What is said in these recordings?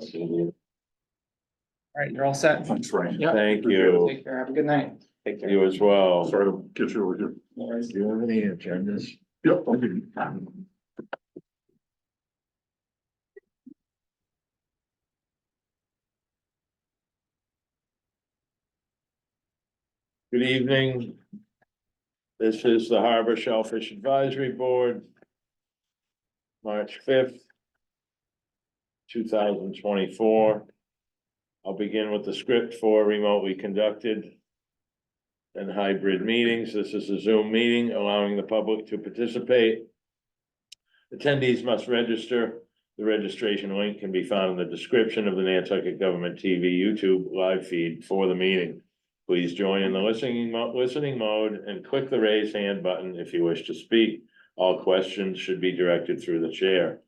All right, you're all set. Thanks, Ryan. Yeah. Thank you. Take care. Have a good night. Take care. You as well. Sorry to get you over here. Do you have any agendas? Yep, I'll give you. Good evening. This is the Harbor Shellfish Advisory Board. March 5th. 2024. I'll begin with the script for remotely conducted and hybrid meetings. This is a Zoom meeting allowing the public to participate. Attendees must register. The registration link can be found in the description of the Nantucket Government TV YouTube live feed for the meeting. Please join in the listening mode and click the raise hand button if you wish to speak. All questions should be directed through the chair.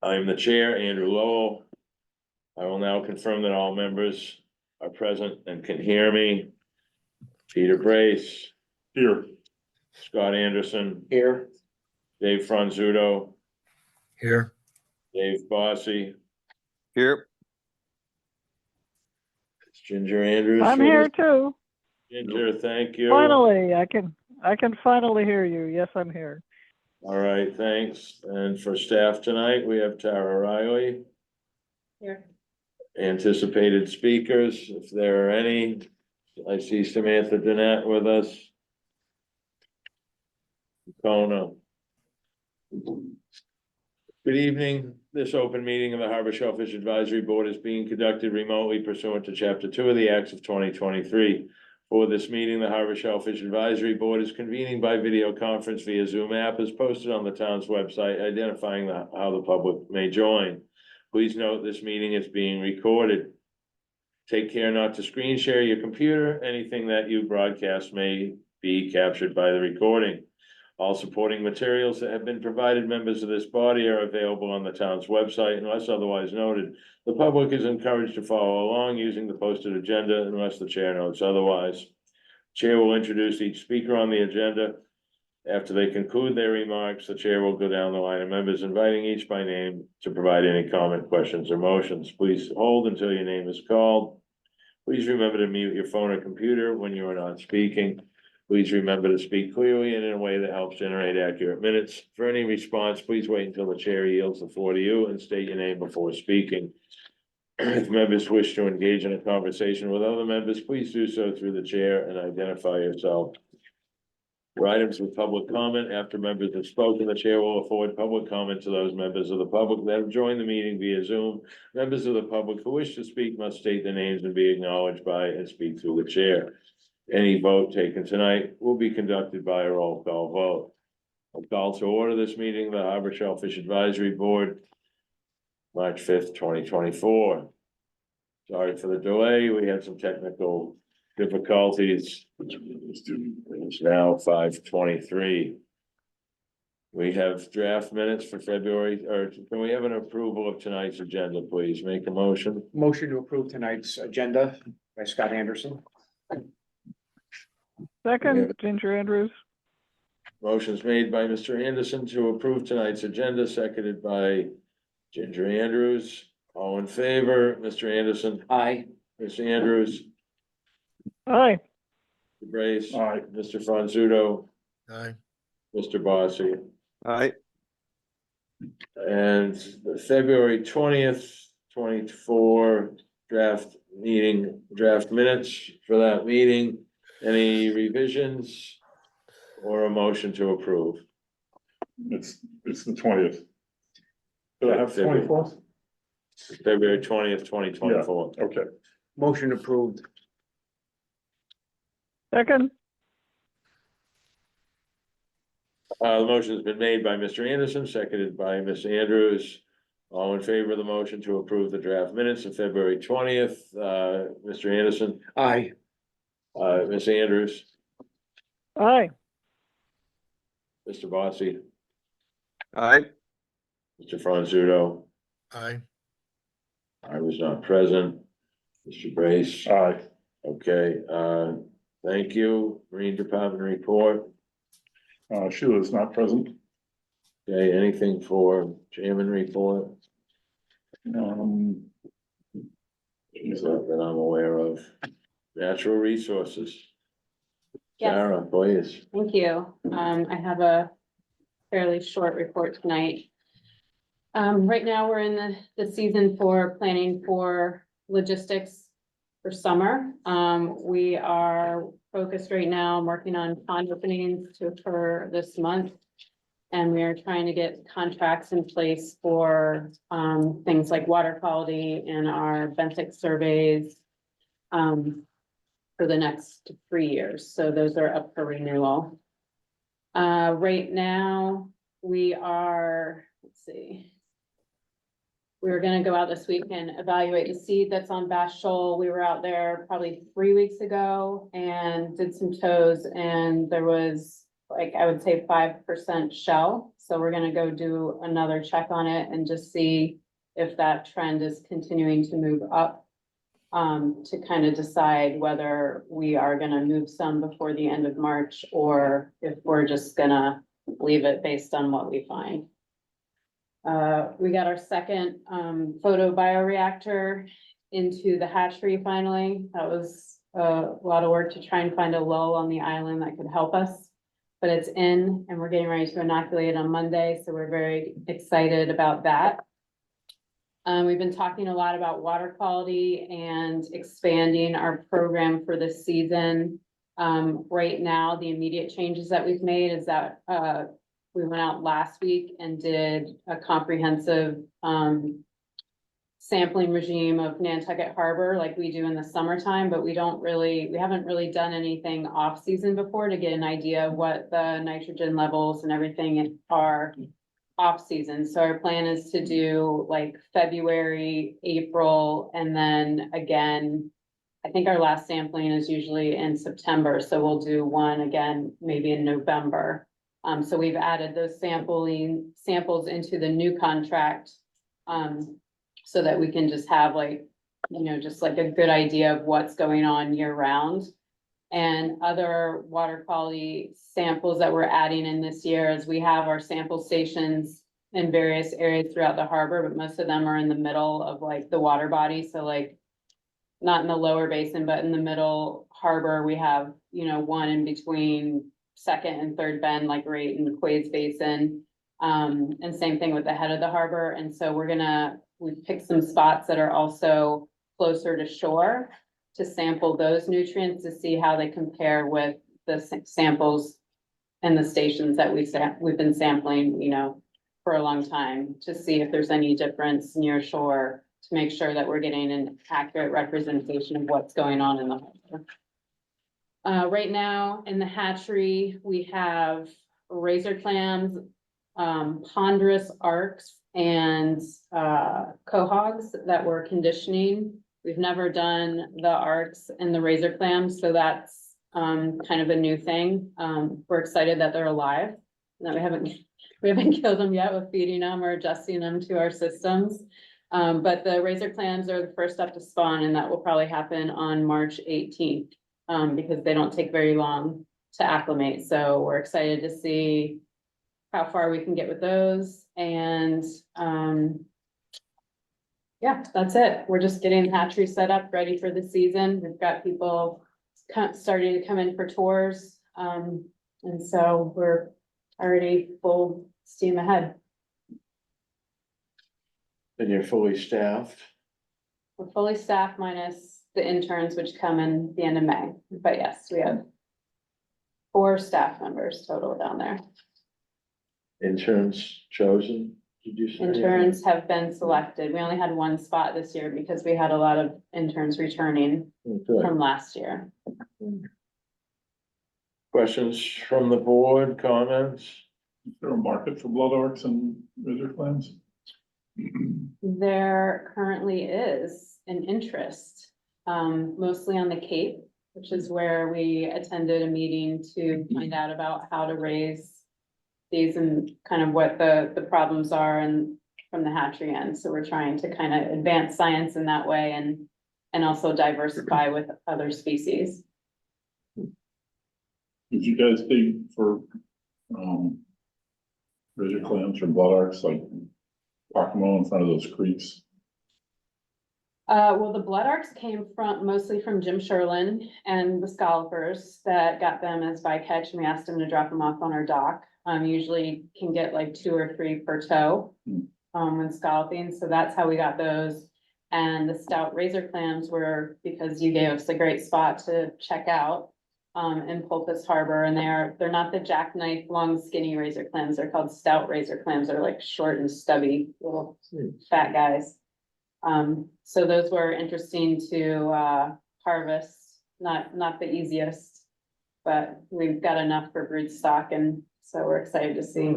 I am the chair, Andrew Lowell. I will now confirm that all members are present and can hear me. Peter Brace, Here. Scott Anderson, Here. Dave Franzuto, Here. Dave Bossy, Here. Ginger Andrews. I'm here too. Ginger, thank you. Finally, I can finally hear you. Yes, I'm here. All right, thanks. And for staff tonight, we have Tara Riley. Here. Anticipated speakers, if there are any. I see Samantha Danette with us. Kona. Good evening. This open meeting of the Harbor Shellfish Advisory Board is being conducted remotely pursuant to Chapter 2 of the Acts of 2023. For this meeting, the Harbor Shellfish Advisory Board is convening by video conference via Zoom app as posted on the town's website, identifying how the public may join. Please note this meeting is being recorded. Take care not to screen share your computer. Anything that you broadcast may be captured by the recording. All supporting materials that have been provided members of this body are available on the town's website unless otherwise noted. The public is encouraged to follow along using the posted agenda unless the chair notes otherwise. Chair will introduce each speaker on the agenda. After they conclude their remarks, the chair will go down the line of members, inviting each by name to provide any comment, questions, or motions. Please hold until your name is called. Please remember to mute your phone or computer when you are not speaking. Please remember to speak clearly and in a way that helps generate accurate minutes. For any response, please wait until the chair yields the floor to you and state your name before speaking. If members wish to engage in a conversation with other members, please do so through the chair and identify yourself. For items with public comment, after members have spoken, the chair will afford public comment to those members of the public that have joined the meeting via Zoom. Members of the public who wish to speak must state their names and be acknowledged by and speak through the chair. Any vote taken tonight will be conducted by a roll call vote. I'll call to order this meeting, the Harbor Shellfish Advisory Board, March 5th, 2024. Sorry for the delay. We had some technical difficulties. It's now 5:23. We have draft minutes for February, or can we have an approval of tonight's agenda, please? Make a motion. Motion to approve tonight's agenda by Scott Anderson. Second, Ginger Andrews. Motion's made by Mr. Anderson to approve tonight's agenda, seconded by Ginger Andrews. All in favor, Mr. Anderson, Aye. Mr. Andrews, Aye. Mr. Brace, Aye. Mr. Franzuto, Aye. Mr. Bossy. Aye. And the February 20th, 24 draft minutes for that meeting. Any revisions or a motion to approve? It's the 20th. Did I have February. 24th? February 20th, 2024. Okay. Motion approved. Second. The motion's been made by Mr. Anderson, seconded by Ms. Andrews. All in favor of the motion to approve the draft minutes of February 20th, Mr. Anderson, Aye. Ms. Andrews, Aye. Mr. Bossy, Aye. Mr. Franzuto. Aye. I was not present. Mr. Brace, Aye. okay, thank you. Marine Department report. Sheila's not present. Okay, anything for chairman report? Things that I'm aware of. Natural resources. Yes, Sarah, please. thank you. I have a fairly short report tonight. Right now, we're in the season for planning for logistics for summer. We are focused right now, I'm working on pond openings to occur this month. And we are trying to get contracts in place for, things like water quality and our benthic surveys. For the next 3 years, so those are up for renewal. Right now, we are, let's see. We're gonna go out this week and evaluate the seed that's on Bass Shoal. We were out there probably 3 weeks ago and did some tows, and there was, like, I would say 5% shell. So we're gonna go do another check on it and just see if that trend is continuing to move up. To kind of decide whether we are gonna move some before the end of March, or if we're just gonna leave it based on what we find. We got our second, photo bioreactor into the hatchery finally. That was a lot of work to try and find a lull on the island that could help us. But it's in, and we're getting ready to inoculate on Monday, so we're very excited about that. We've been talking a lot about water quality and expanding our program for this season. Right now, the immediate changes that we've made is that, we went out last week and did a comprehensive, sampling regime of Nantucket Harbor like we do in the summertime, but we haven't really done anything off season before to get an idea of what the nitrogen levels and everything are off season. So our plan is to do like February, April, and then again, I think our last sampling is usually in September. So we'll do one again, maybe in November. So we've added those samples into the new contract. So that we can just have like, just like a good idea of what's going on year round. And other water quality samples that we're adding in this year is we have our sample stations in various areas throughout the harbor, but most of them are in the middle of like the water body. So like not in the lower basin, but in the middle harbor, we have, one in between second and third bend, like right in the Quays Basin. And same thing with the head of the harbor. And so we've picked some spots that are also closer to shore to sample those nutrients to see how they compare with the samples and the stations that we've been sampling, for a long time to see if there's any difference near shore to make sure that we're getting an accurate representation of what's going on in the harbor. Right now in the hatchery, we have razor clams, ponderous arcs, and quahogs that we're conditioning. We've never done the arcs and the razor clams, so that's kind of a new thing. We're excited that they're alive, and that we haven't killed them yet with feeding them or adjusting them to our systems. But the razor clams are the first up to spawn, and that will probably happen on March 18th, because they don't take very long to acclimate. So we're excited to see how far we can get with those. And yeah, that's it. We're just getting the hatchery set up, ready for the season. We've got people starting to come in for tours. And so we're already full steam ahead. And you're fully staffed. We're fully staffed minus the interns, which come in the end of May. But yes, we have 4 staff members total down there. Interns chosen, did you say? Interns have been selected. We only had 1 spot this year because we had a lot of interns returning Good. from last year. Questions from the board, comments? Is there a market for blood arcs and razor clams? There currently is an interest, mostly on the Cape, which is where we attended a meeting to find out about how to raise these and kind of what the problems are and from the hatchery end. So we're trying to kind of advance science in that way and also diversify with other species. Did you guys dig for, razor clams or blood arcs, like Pocomo in front of those creeks? Well, the blood arcs came mostly from Jim Sherlin and the scalpers that got them as bycatch, and we asked them to drop them off on our dock. Usually can get like 2 or 3 per tow, when scalloping, so that's how we got those. And the stout razor clams were because you gave us a great spot to check out, in Pulpus Harbor, and they're not the jackknife, long skinny razor clams, they're called stout razor clams, they're like short and stubby, little fat guys. So those were interesting to, harvest, not the easiest, but we've got enough for brood stock, and so we're excited to see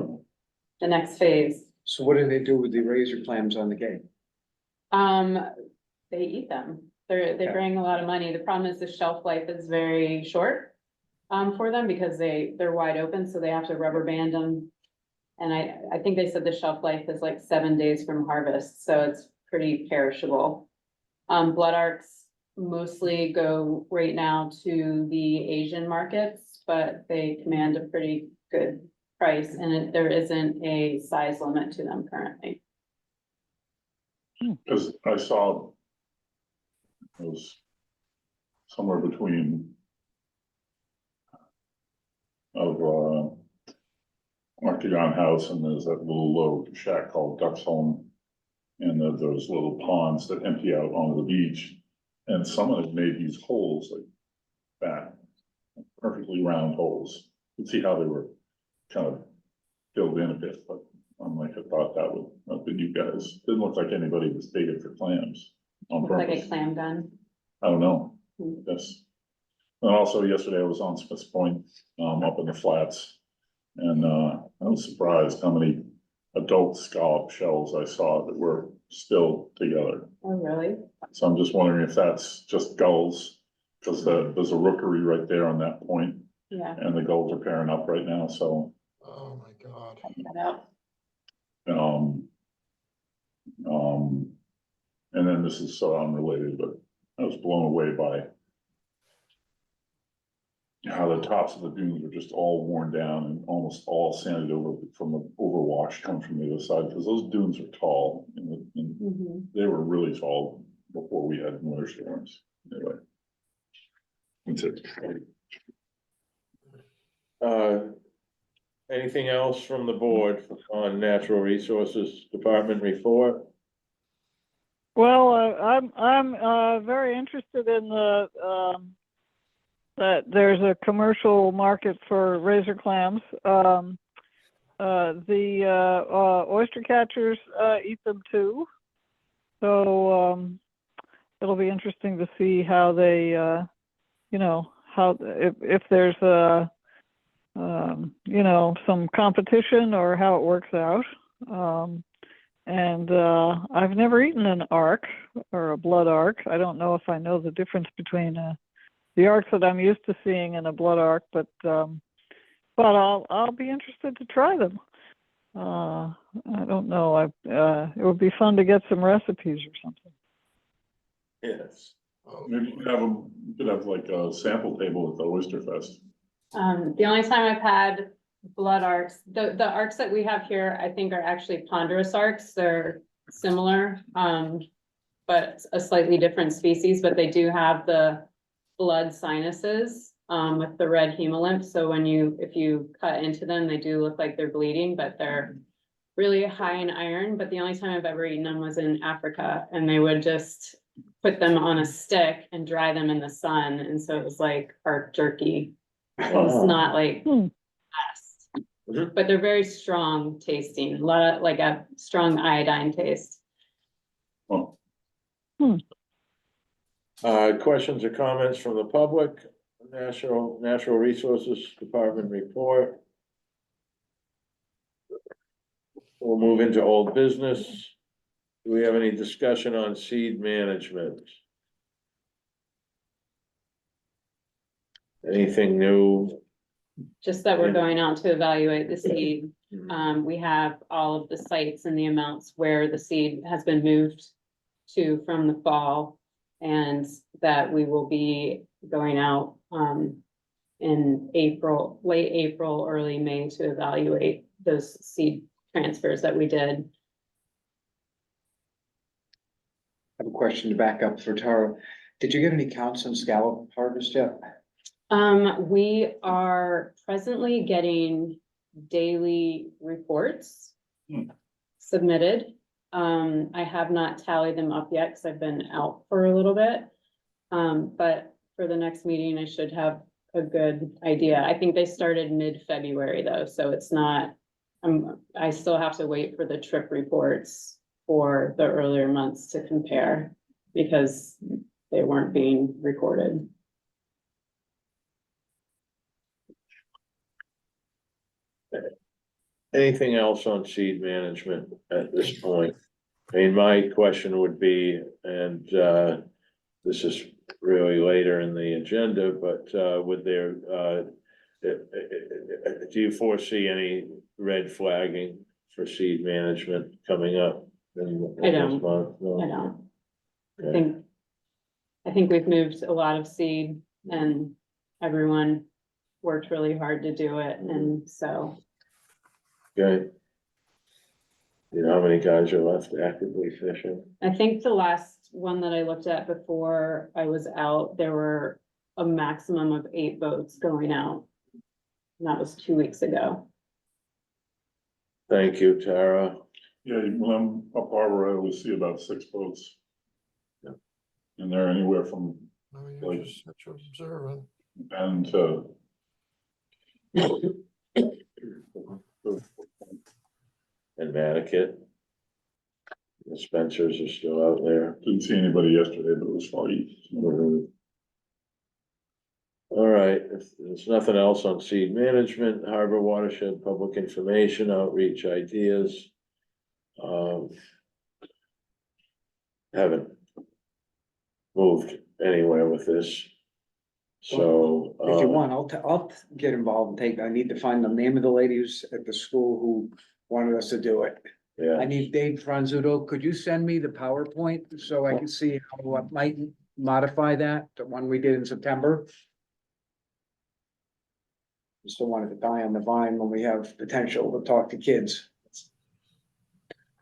the next phase. So what do they do with the razor clams on the game? They eat them. They Okay. bring a lot of money. The problem is the shelf life is very short, for them because they're wide open, so they have to rubber band them. And I think they said the shelf life is like 7 days from harvest, so it's pretty perishable. Blood arcs mostly go right now to the Asian markets, but they command a pretty good price, and there isn't a size limit to them currently. Cause I saw it was somewhere between of Octagon House, and there's that little low shack called Duck's Home. And those little ponds that empty out onto the beach, and someone had made these holes like that, perfectly round holes. You could see how they were kind of filled in a bit, but I'm like, I thought that would have been you guys. Didn't look like anybody was baited for clams on Looks like a purpose. clam gun. I don't know, Hmm. yes. And also yesterday I was on Smith's Point, up in the flats. And, I was surprised how many adult scallop shells I saw that were still together. Oh, really? So I'm just wondering if that's just gulls, because there's a rookery right there on that point, Yeah, and the gulls are pairing up right now, so, Oh, my God. check that out. um. And then this is so unrelated, but I was blown away by how the tops of the dunes were just all worn down and almost all sanded over from the overwash coming from the other side, because those dunes are tall, and Mhm. they were really tall before we had winter storms, anyway. That's it. Anything else from the board on Natural Resources Department report? Well, I'm very interested in that there's a commercial market for razor clams. The oyster catchers eat them too. So it'll be interesting to see how they, if there's some competition or how it works out. And I've never eaten an arc or a blood arc. I don't know if I know the difference between the arcs that I'm used to seeing and a blood arc, but I'll be interested to try them. I don't know. It would be fun to get some recipes or something. Yes. Maybe you could have like a sample table at the Oyster Fest. The only time I've had blood arcs, the arcs that we have here, I think are actually ponderous arcs. They're similar, but a slightly different species, but they do have the blood sinuses, with the red hemolymph. So if you cut into them, they do look like they're bleeding, but they're really high in iron. But the only time I've ever eaten them was in Africa, and they would just put them on a stick and dry them in the sun. And so it was like arc jerky. It was not like best, Mhm. but they're very strong tasting, a lot of like a strong iodine taste. Well, Questions or comments from the public? Natural Resources Department report. We'll move into old business. Do we have any discussion on seed management? Anything new? Just that we're Yeah. going out to evaluate the seed. Mhm. We have all of the sites and the amounts where the seed has been moved to from the fall. And that we will be going out, in April, late April, early May to evaluate those seed transfers that we did. I have a question to back up for Tara. Did you get any counts on scallop harvest yet? We are presently getting daily reports Hmm. submitted. I have not tallied them up yet because I've been out for a little bit. But for the next meeting, I should have a good idea. I think they started mid-February though, so it's not, I still have to wait for the trip reports for the earlier months to compare because they weren't being recorded. Anything else on seed management at this point? I mean, my question would be, and this is really later in the agenda, but would there do you foresee any red flagging for seed management coming up in I this don't. month? No? I don't. Okay. I think we've moved a lot of seed and everyone worked really hard to do it, and so. Okay. You know how many guys are left actively fishing? I think the last one that I looked at before I was out, there were a maximum of 8 boats going out. And that was 2 weeks ago. Thank you, Tara. Yeah, when I'm up harbor, I always see about 6 boats. Yeah. And they're anywhere from Oh, Like- you're just such observant. and to. And Mattakit. The Spencers are still out there. Didn't see anybody yesterday, but it was foggy. All right, if there's nothing else on seed management, harbor watershed, public information, outreach ideas. Haven't moved anywhere with this. So. If you want, I'll get involved and I need to find the name of the lady who's at the school who wanted us to do it. Yeah, I need Dave Franzuto. Could you send me the PowerPoint so I can see how I might modify that, the one we did in September? Just don't want it to die on the vine when we have potential to talk to kids.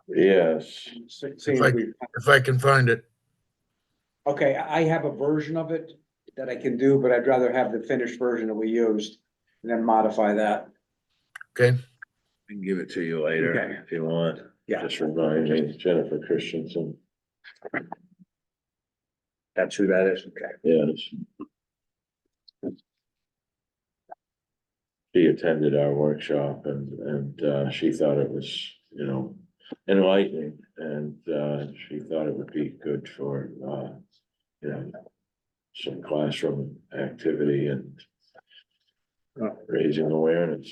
yes, Seeing if we- If I can find it. Okay, I have a version of it that I can do, but I'd rather have the finished version that we used and then modify that. Okay. I can give it to you later Okay. if you want. Yeah. Just remind me, Jennifer Christensen. That's who that is, okay. Yes. She attended our workshop and she thought it was, you know, enlightening and she thought it would be good for you know, some classroom activity and raising awareness.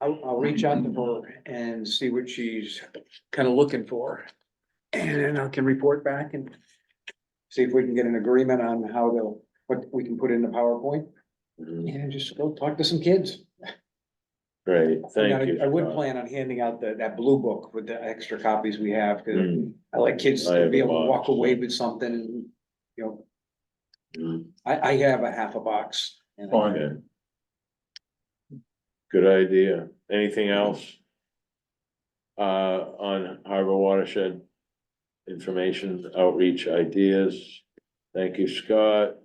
I'll reach out to her and see what she's kind of looking for. And then I can report back and see if we can get an agreement on what we can put in the PowerPoint Mhm. and just go talk to some kids. Great, thank And you. I would Scott. plan on handing out that blue book with the extra copies we have, because Mm, I like kids I to have be a able to walk box. away with something and, you know, mm, I have a half a box. and I- Fine. okay. Good idea. Anything else? On harbor watershed information, outreach ideas. Thank you, Scott.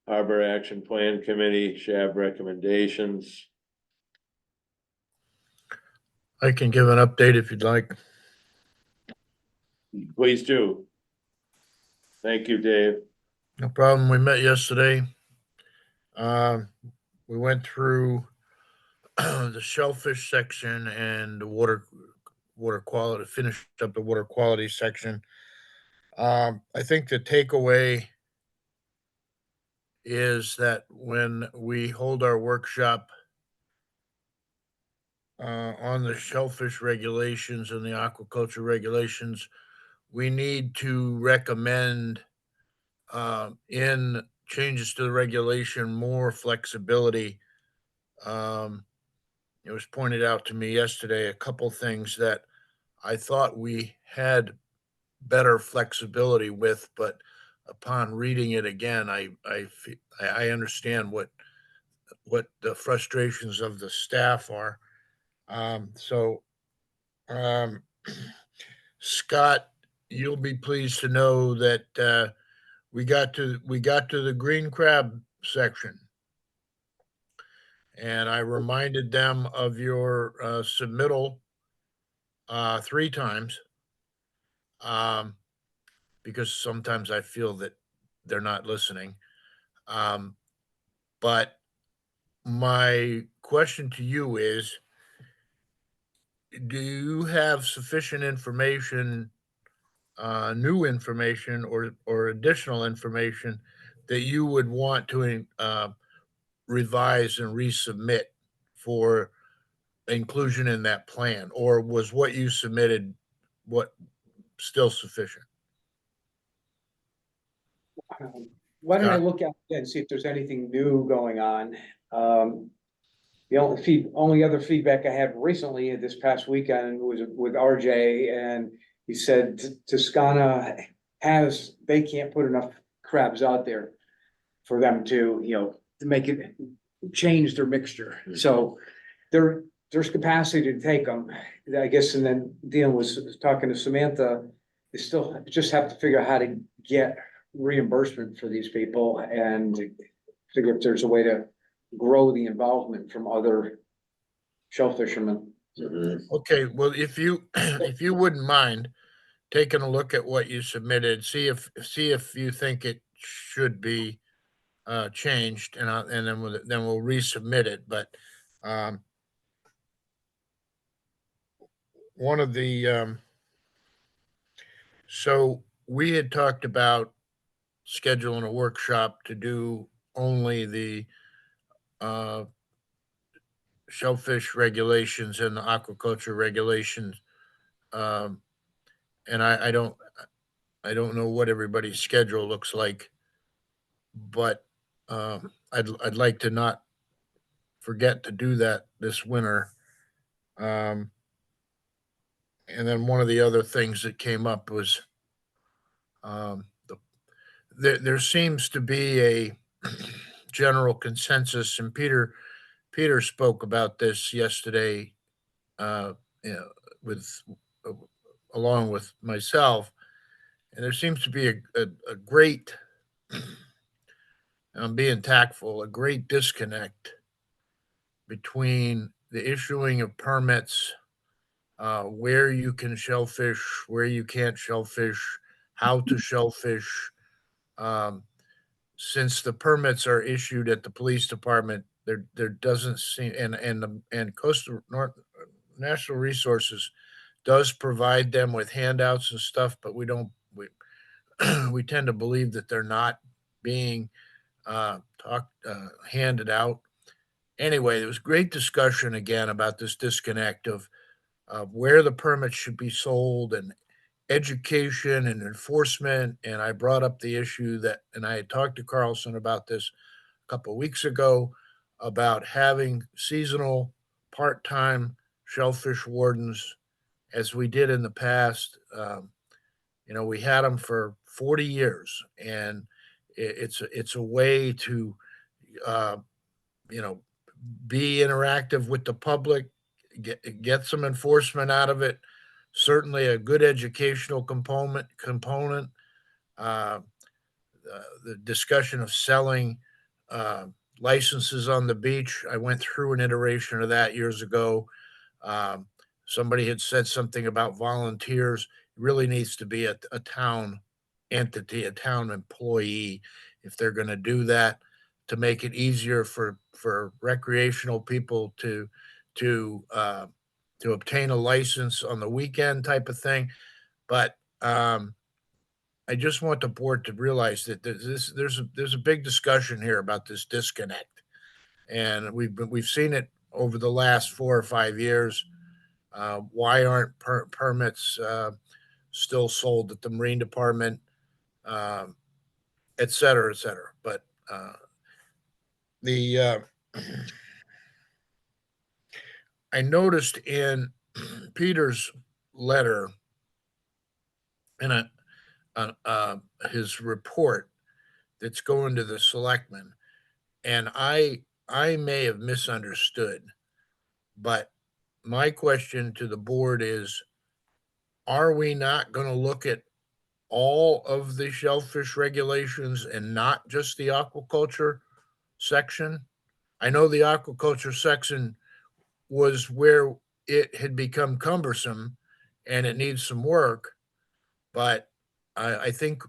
Harbor Action Plan Committee, SHAB recommendations. I can give an update if you'd like. Please do. Thank you, Dave. No problem. We met yesterday. We went through the shellfish section and the water quality, finished up the water quality section. I think the takeaway is that when we hold our workshop on the shellfish regulations and the aquaculture regulations, we need to recommend in changes to the regulation more flexibility. It was pointed out to me yesterday a couple things that I thought we had better flexibility with, but upon reading it again, I understand what the frustrations of the staff are. So Scott you'll be pleased to know that we got to the green crab section. And I reminded them of your submittal 3 times. Because sometimes I feel that they're not listening. But my question to you is, do you have sufficient information, new information or additional information that you would want to revise and resubmit for inclusion in that plan? Or was what you submitted what still sufficient? Why don't I Scott? look at it and see if there's anything new going on? The only other feedback I had recently this past weekend was with RJ, and he said Toscana they can't put enough crabs out there for them to, to make it, change their mixture. So there's capacity to take them, I guess, and then Dean was talking to Samantha, they still just have to figure out how to get reimbursement for these people and figure if there's a way to grow the involvement from other shellfishermen. Okay, well, if you if you wouldn't mind taking a look at what you submitted, see if you think it should be changed, and then we'll resubmit it. But um, one of the so we had talked about scheduling a workshop to do only the uh, shellfish regulations and the aquaculture regulations, um, and I don't know what everybody's schedule looks like, but I'd like to not forget to do that this winter. Um, and then one of the other things that came up was there seems to be a general consensus, and Peter spoke about this yesterday, uh, you know, with uh, along with myself, and there seems to be a great, I'm being tactful, a great disconnect between the issuing of permits, where you can shellfish, where you can't shellfish, how to shellfish. Um, since the permits are issued at the police department, there doesn't seem, and coastal North National Resources does provide them with handouts and stuff, but we tend to believe that they're not being handed out. Anyway, there was great discussion again about this disconnect of where the permits should be sold and education and enforcement. And I brought up the issue and I had talked to Carlson about this a couple of weeks ago about having seasonal part-time shellfish wardens as we did in the past. We had them for 40 years, and it's a way to uh, you know be interactive with the public, get some enforcement out of it. Certainly, a good educational component. Uh, the discussion of selling uh, licenses on the beach. I went through an iteration of that years ago. Um, Somebody had said something about volunteers. It really needs to be a town entity, a town employee, if they're going to do that, to make it easier for recreational people to obtain a license on the weekend type of thing. But I just want the board to realize that there's a big discussion here about this disconnect, and we've seen it over the last 4 or 5 years. Why aren't permits still sold at the Marine Department, um, et cetera, et cetera? But the I noticed in Peter's letter in his report that's going to the selectmen, and I may have misunderstood, but my question to the board is, are we not going to look at all of the shellfish regulations and not just the aquaculture section? I know the aquaculture section was where it had become cumbersome and it needs some work, but I think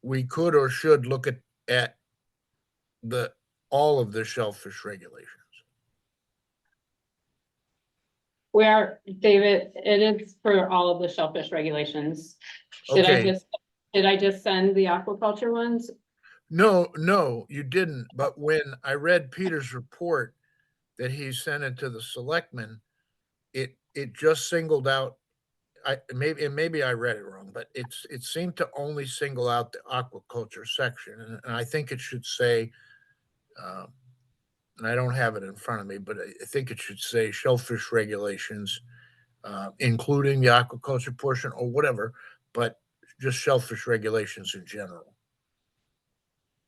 we could or should look at the all of the shellfish regulations. We are, David, it is for all of the shellfish regulations. Okay. Did I just send the aquaculture ones? No, you didn't. But when I read Peter's report that he sent it to the selectmen, it just singled out. Maybe I read it wrong, but it seemed to only single out the aquaculture section, and I think it should say, and I don't have it in front of me, but I think it should say shellfish regulations, including the aquaculture portion or whatever, but just shellfish regulations in general.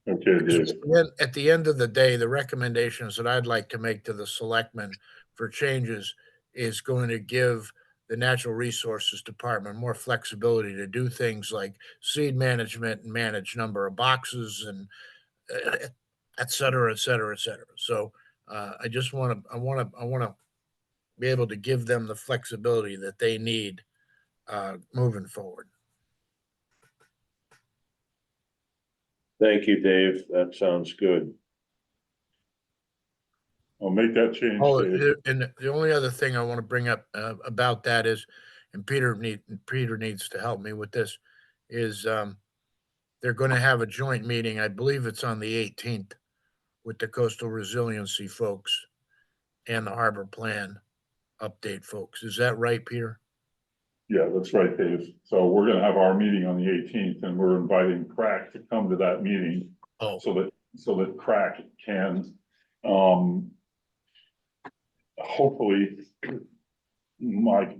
Okay, Dave. At the end of the day, the recommendations that I'd like to make to the selectmen for changes is going to give the Natural Resources Department more flexibility to do things like seed management and manage number of boxes and et cetera, et cetera, et cetera. So I just want to be able to give them the flexibility that they need moving forward. Thank you, Dave. That sounds good. I'll make that change, Oh, Dave. and the only other thing I want to bring up about that is, and Peter needs to help me with this, is they're going to have a joint meeting. I believe it's on the 18th with the coastal resiliency folks and the harbor plan update folks. Is that right, Peter? Yeah, that's right, Dave. So we're gonna have our meeting on the 18th and we're inviting Crack to come to that meeting. Oh, So that Crack can, hopefully my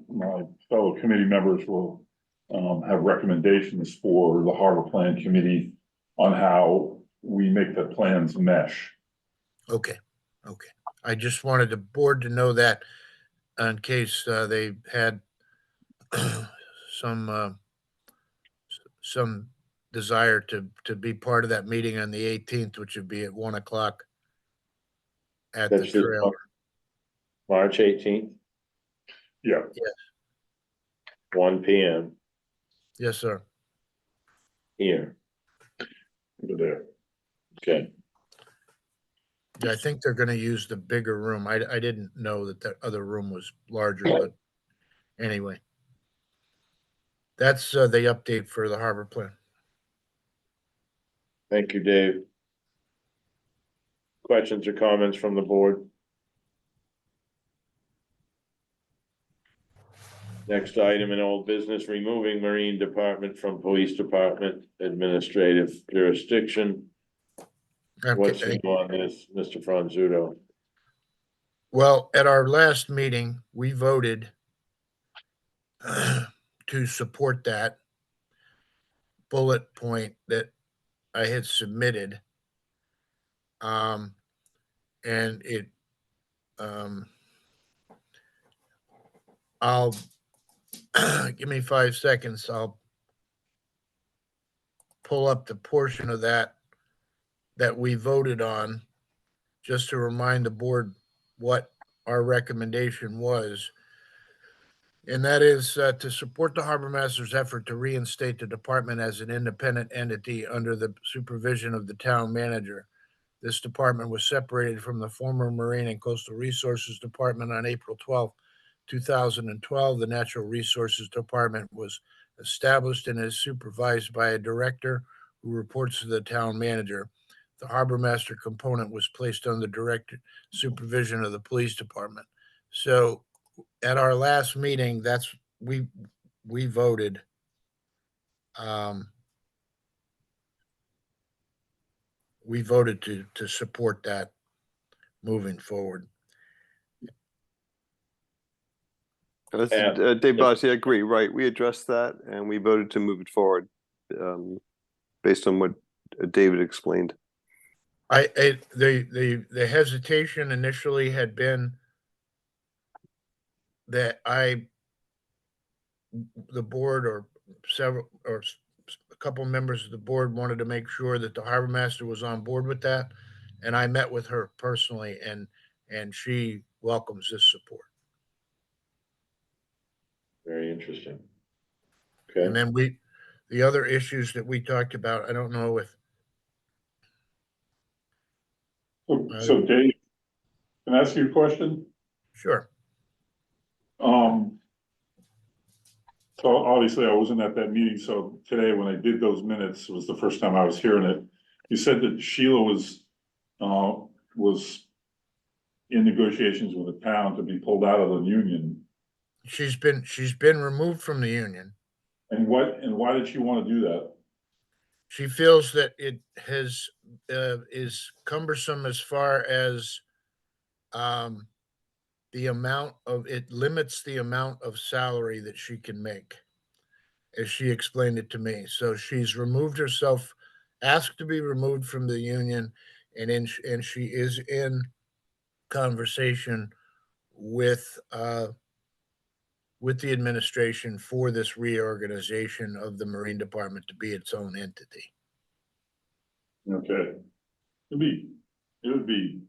fellow committee members will, have recommendations for the harbor plan committee on how we make the plans mesh. okay. I just wanted the board to know that in case they had some desire to be part of that meeting on the 18th, which would be at 1:00 at the That's this trail. March 18th, Yeah, 1 PM Yes, sir. here. over there. Okay. Yeah, I think they're going to use the bigger room. I didn't know that the other room was larger, but anyway, that's the update for the harbor plan. Thank you, Dave. Questions or comments from the board? Next item in old business, removing Marine Department from Police Department administrative jurisdiction. What's Okay. new on this, Mr. Franzuto? Well, at our last meeting, we voted to support that bullet point that I had submitted. And it, I'll give me 5 seconds. I'll pull up the portion of that we voted on just to remind the board what our recommendation was. And that is to support the harbor master's effort to reinstate the department as an independent entity under the supervision of the town manager. This department was separated from the former Marine and Coastal Resources Department on April 12, 2012. The Natural Resources Department was established and is supervised by a director who reports to the town manager. The harbor master component was placed under direct supervision of the police department. So at our last meeting, that's we voted we voted to support that moving forward. Dave Bossie, I agree, right? We addressed that and we voted to move it forward based on what David explained. The hesitation initially had been that the board or a couple members of the board wanted to make sure that the harbor master was on board with that. And I met with her personally, and she welcomes this support. Very interesting. And Okay, then the other issues that we talked about, I don't know if, So Dave, can I ask you a question? sure. So obviously I wasn't at that meeting, so today when I did those minutes, it was the first time I was hearing it. You said that Sheila was in negotiations with the town to be pulled out of the union. She's been removed from the union. And why did she want to do that? She feels that it is cumbersome as far as it limits the amount of salary that she can make, as she explained it to me. So she's removed herself, asked to be removed from the union, and she is in conversation with the administration for this reorganization of the Marine Department to be its own entity. Okay. It would be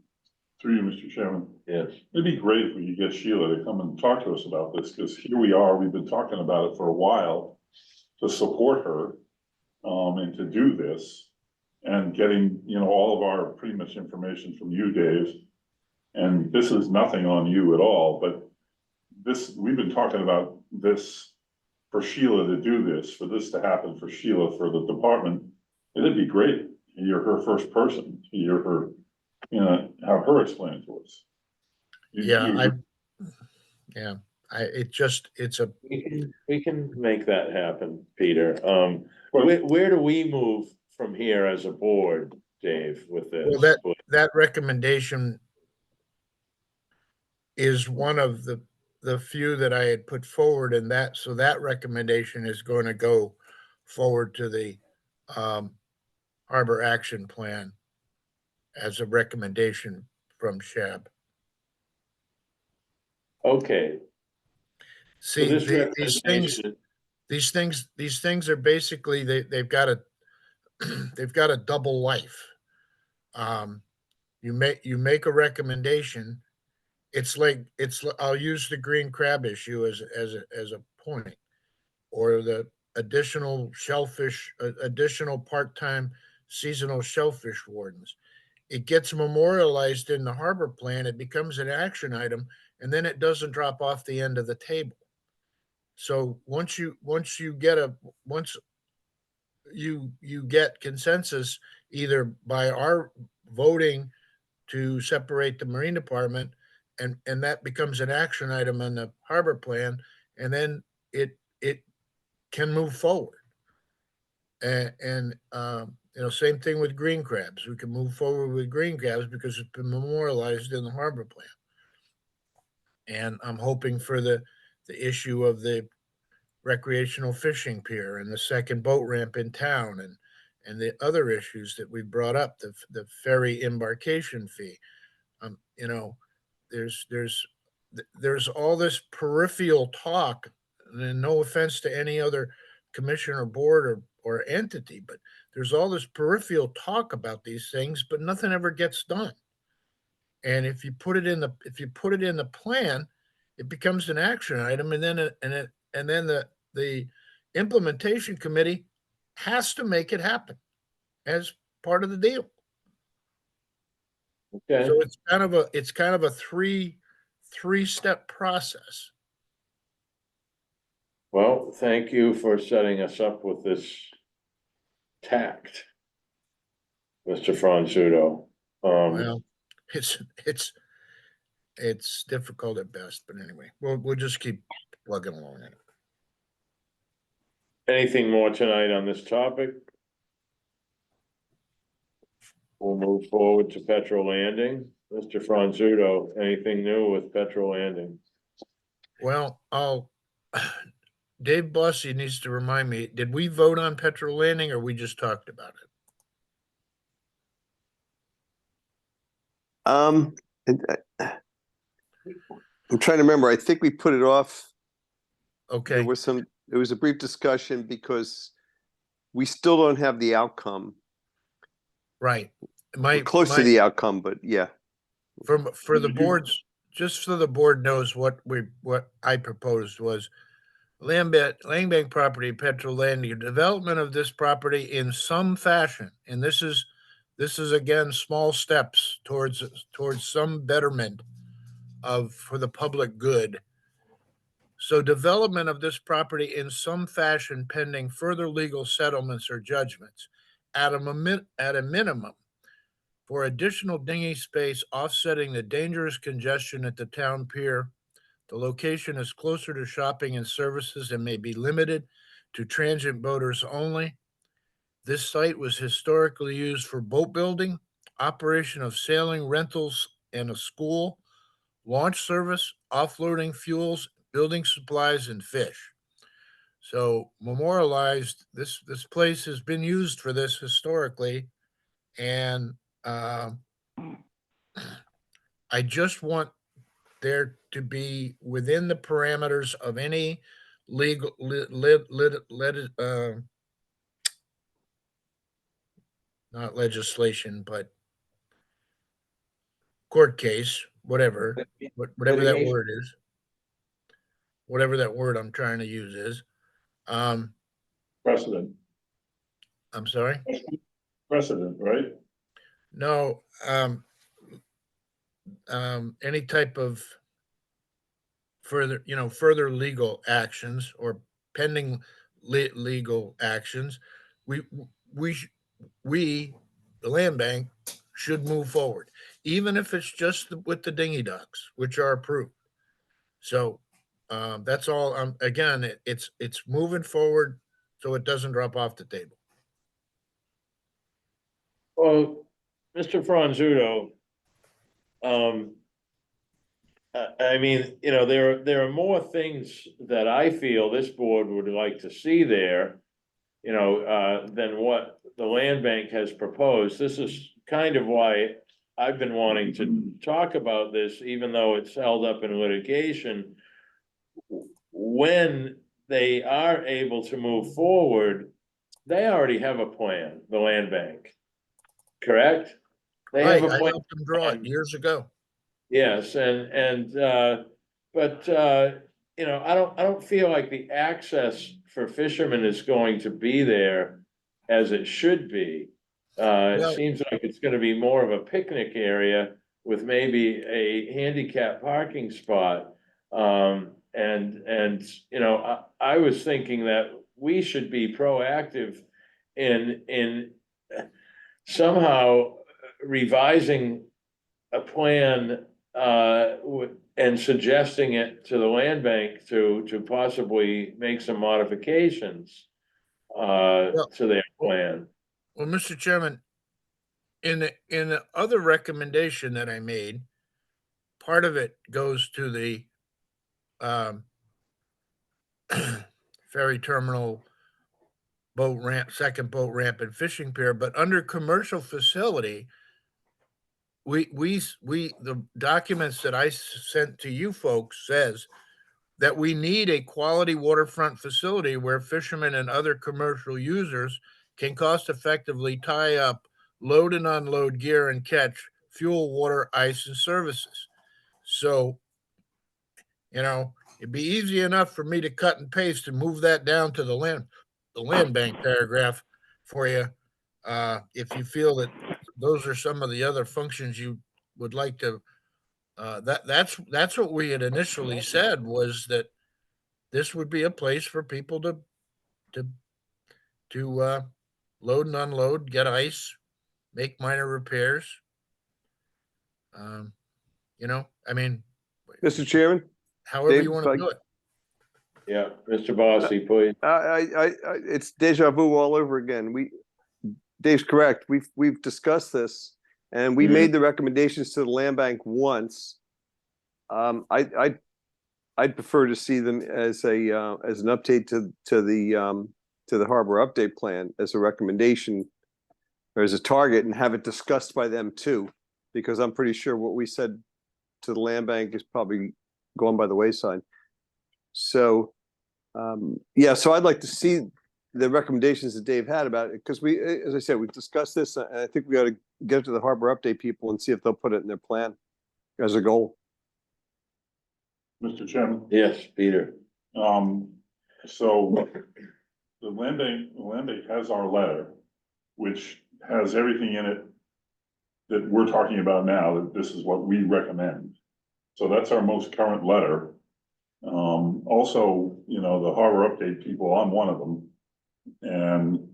through you, Mr. Chairman. yes, It'd be great if we could get Sheila to come and talk to us about this, because here we are, we've been talking about it for a while to support her, and to do this, and getting, all of our pretty much information from you, Dave. And this is nothing on you at all, but we've been talking about this for Sheila to do this, for this to happen for Sheila, for the department. It'd be great. You're her first person. You're her, have her explain it to us. It's a, we can make that happen, Peter. But- Where do we move from here as a board, Dave, with this? well, that recommendation is one of the few that I had put forward, and so that recommendation is going to go forward to the Harbor Action Plan as a recommendation from SHAB. Okay, so See, this these things are basically, they've got a double life. You make a recommendation. I'll use the green crab issue as a point, or the additional part-time seasonal shellfish wardens. It gets memorialized in the harbor plan. It becomes an action item, and then it doesn't drop off the end of the table. So once you get consensus, either by our voting to separate the Marine Department, and that becomes an action item on the harbor plan, and then it can move forward. And same thing with green crabs. We can move forward with green crabs because it's been memorialized in the harbor plan. And I'm hoping for the issue of the recreational fishing pier and the second boat ramp in town, and the other issues that we brought up, the ferry embarkation fee. There's all this peripheral talk, and no offense to any other commission or board or entity, but there's all this peripheral talk about these things, but nothing ever gets done. And if you put it in the plan, it becomes an action item, and then the implementation committee has to make it happen as part of the deal. okay, So it's kind of a three-step process. well, thank you for setting us up with this tact, Mr. Franzuto. Well, it's difficult at best, but anyway, we'll just keep plugging along. Anything more tonight on this topic? We'll move forward to Petrol Landing. Mr. Franzuto, anything new with Petrol Landing? Well, Dave Bussey needs to remind me, did we vote on Petrol Landing, or we just talked about it? I'm trying to remember. I think we put it off. Okay. There was some it was a brief discussion because we still don't have the outcome. Right. We're close to the outcome, but yeah. For the boards, just so the board knows what I proposed was land bank property, Petro land, your development of this property in some fashion, and this is again, small steps towards some betterment for the public good. So development of this property in some fashion pending further legal settlements or judgments at a minimum for additional dinghy space offsetting the dangerous congestion at the town pier. The location is closer to shopping and services and may be limited to transient boaters only. This site was historically used for boat building, operation of sailing rentals and a school, launch service, offloading fuels, building supplies, and fish. So memorialized, this place has been used for this historically, and I just want there to be within the parameters of any legal not legislation, but court case, whatever that Litigation. word is, whatever that word I'm trying to use is. Precedent, I'm sorry. precedent, right? No, any type of further legal actions or pending legal actions, we we sh- we the land bank should move forward, even if it's just with the dinghy docks, which are approved. So that's all. Again, it's moving forward, so it doesn't drop off the table. Well, Mr. Franzuto, I mean, there are more things that I feel this board would like to see there, than what the land bank has proposed. This is kind of why I've been wanting to talk about this, even though it's held up in litigation. When they are able to move forward, they already have a plan, the land bank, correct? They have Right, a I plan. helped them draw it years ago. Yes, but I don't feel like the access for fishermen is going to be there as it should be. It Well, seems like it's gonna be more of a picnic area with maybe a handicap parking spot. I was thinking that we should be proactive in somehow revising a plan and suggesting it to the land bank to possibly make some modifications to their plan. well, Mr. Chairman, in the other recommendation that I made, part of it goes to the um, ferry terminal, boat ramp, second boat ramp, and fishing pier. But under commercial facility, the documents that I sent to you folks says that we need a quality waterfront facility where fishermen and other commercial users can cost effectively tie up, load and unload gear and catch fuel, water, ice, and services. So, it'd be easy enough for me to cut and paste and move that down to the land bank paragraph for you. If you feel that those are some of the other functions you would like to, that's what we had initially said, was that this would be a place for people to load and unload, get ice, make minor repairs. I mean, Mr. Chairman, however Dave, you want if to I- do it. Yeah, Mr. Bossy, please. it's deja vu all over again. Dave's correct. We've discussed this and we made the recommendations to the land bank once. I'd prefer to see them as an update to the harbor update plan as a recommendation or as a target, and have it discussed by them too, because I'm pretty sure what we said to the land bank is probably gone by the wayside. So Yeah, so I'd like to see the recommendations that Dave had about it, because we, as I said, we've discussed this, and I think we ought to get it to the harbor update people and see if they'll put it in their plan as a goal. Mr. Chairman, Yes, Peter. so the land bank has our letter, which has everything in it that we're talking about now, that this is what we recommend. So that's our most current letter. Also, you know, the harbor update people, I'm one of them. And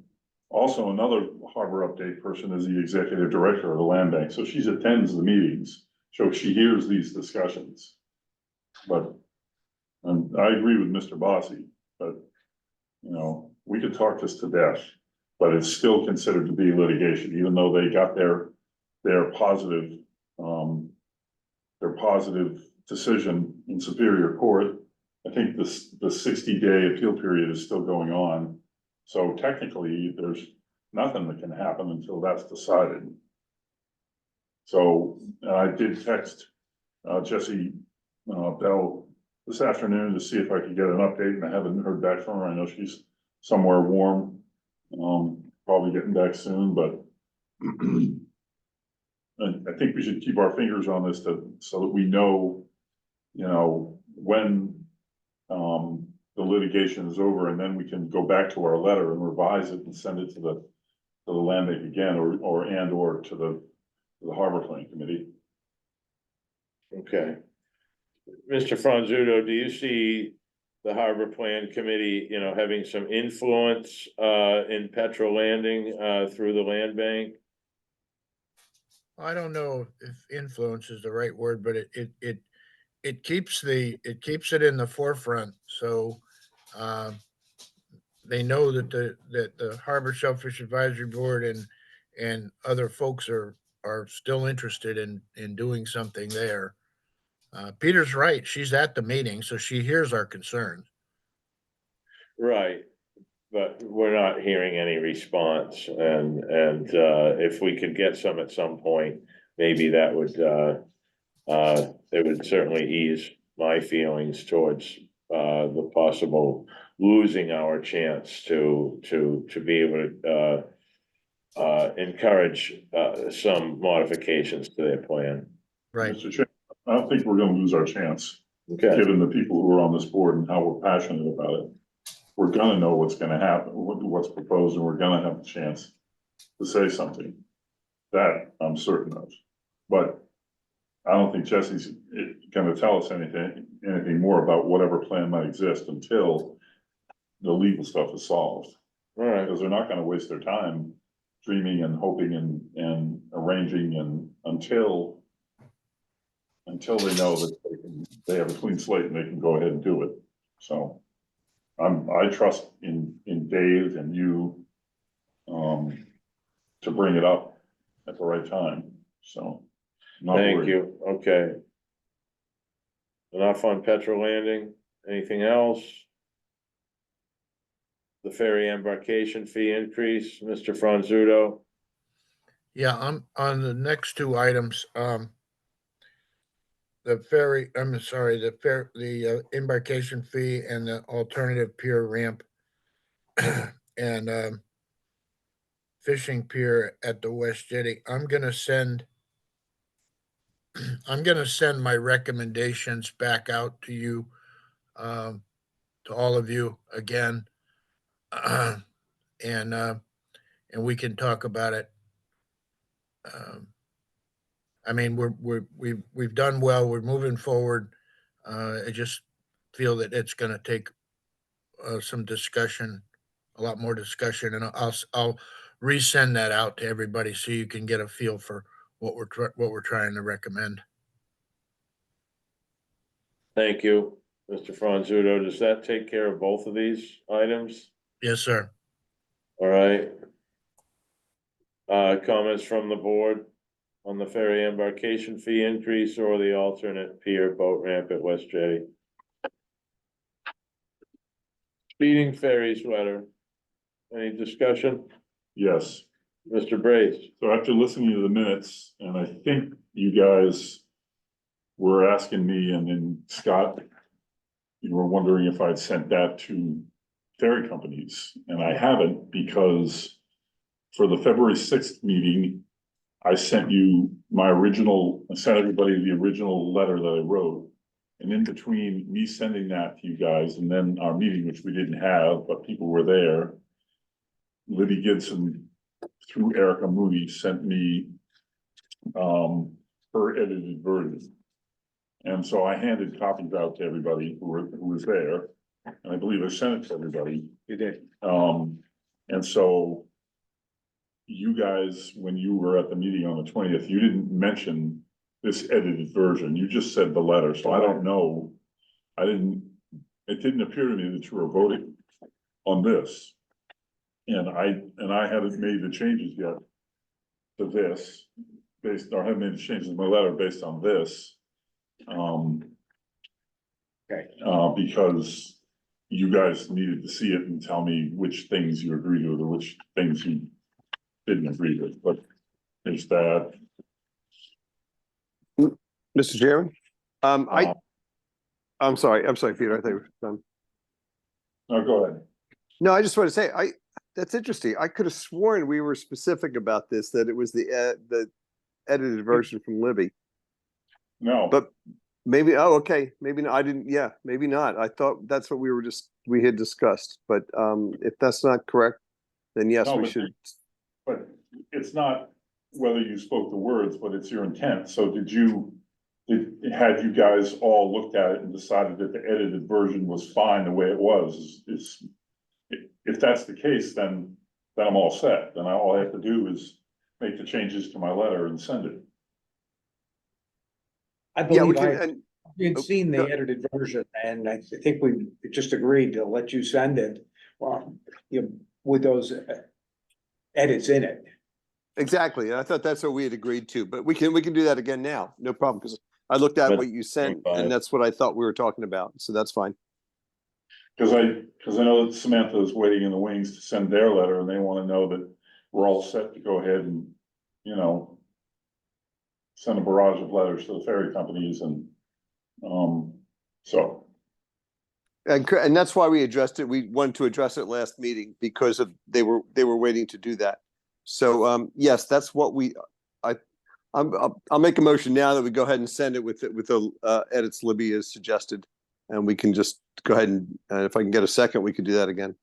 also another harbor update person is the executive director of the land bank, so she attends the meetings, so she hears these discussions. But, I agree with Mr. Bossy, but, you know, we could talk this to death, but it's still considered to be litigation, even though they got their positive, decision in Superior Court. I think the 60-day appeal period is still going on. So technically, there's nothing that can happen until that's decided. So I did text Jesse Bell this afternoon to see if I could get an update, and I haven't heard back from her. I know she's somewhere warm, probably getting back soon, but I think we should keep our fingers on this so that we know, you know, when the litigation is over, and then we can go back to our letter and revise it and send it to the land bank again, or to the harbor planning committee. Okay. Mr. Franzuto, do you see the Harbor Plan Committee, you know, having some influence in Petra Landing through the land bank? I don't know if influence is the right word, but it keeps it in the forefront. So they know that the Harbor Shellfish Advisory Board and other folks are still interested in doing something there. Peter's right. She's at the meeting, so she hears our concerns. Right, but we're not hearing any response, and if we could get some at some point, maybe that would it would certainly ease my feelings towards the possible losing our chance to be able to encourage some modifications to their plan. Right. Mr. Chairman, I don't think we're gonna lose our chance, Okay, given the people who are on this board and how we're passionate about it. We're gonna know what's gonna happen, what's proposed, and we're gonna have the chance to say something. That I'm certain of. But I don't think Jesse's gonna tell us anything more about whatever plan might exist until the legal stuff is solved. all right, Because they're not gonna waste their time dreaming and hoping and arranging and until they know that they have a clean slate and they can go ahead and do it. So I trust in Dave and you to bring it up at the right time, so. Not thank worried. you, okay. Enough on Petra Landing, anything else? The ferry embarkation fee increase, Mr. Franzuto? Yeah, on the next two items, the embarkation fee and the alternative pier ramp and fishing pier at the West Jetty. I'm gonna send my recommendations back out to you, to all of you again. And we can talk about it. I mean, we've done well. We're moving forward. I just feel that it's going to take some discussion, a lot more discussion, and I'll resend that out to everybody so you can get a feel for what we're trying to recommend. Thank you, Mr. Franzuto. Does that take care of both of these items? Yes, sir. All right. Comments from the board on the ferry embarkation fee increase or the alternate pier boat ramp at West Jetty? Speeding ferries letter. Any discussion? Yes, Mr. Brace? so after listening to the minutes, and I think you guys were asking me, and then Scott, you were wondering if I'd sent that to ferry companies, and I haven't, because for the February 6th meeting, I sent everybody the original letter that I wrote. And in between me sending that to you guys and then our meeting, which we didn't have, but people were there, Libby Gibson, through Erica Moody, sent me her edited version. And so I handed copies out to everybody who was there, and I believe I sent it to everybody. You did. And so you guys, when you were at the meeting on the 20th, you didn't mention this edited version. You just said the letter. So I don't know. It didn't appear to me that you were voting on this. And I haven't made the changes yet to this I haven't made the changes in my letter based on this. Okay. Because you guys needed to see it and tell me which things you agreed with or which things you didn't agree with, but there's that. Mr. Chairman, I'm sorry, Peter, I think we're done. No, go ahead. No, I just want to say, that's interesting. I could have sworn we were specific about this, that it was the edited version from Libby, No, but maybe, oh, okay, maybe not, I didn't, yeah, maybe not. I thought that's what we had discussed, but if that's not correct, then yes, No, we but- should. but it's not whether you spoke the words, but it's your intent. So had you guys all looked at it and decided that the edited version was fine the way it was, if that's the case, then I'm all set. Then all I have to do is make the changes to my letter and send it. I Yeah, we believe can, we had seen the edited version, and I think we just agreed to let you send it, well, with those edits in it. exactly. I thought that's what we had agreed to, but we can do that again now. No problem. Because I looked at But- what you sent fine. and that's what I thought we were talking about. So that's fine. Because I know that Samantha is waiting in the wings to send their letter and they want to know that we're all set to go ahead and, send a barrage of letters to the ferry companies and, so. And that's why we addressed it. We wanted to address it last meeting because they were waiting to do that. So, yes, that's what I'll make a motion now that we go ahead and send it with the edits Libby has suggested. And we can just go ahead and if I can get a second, we could do that again.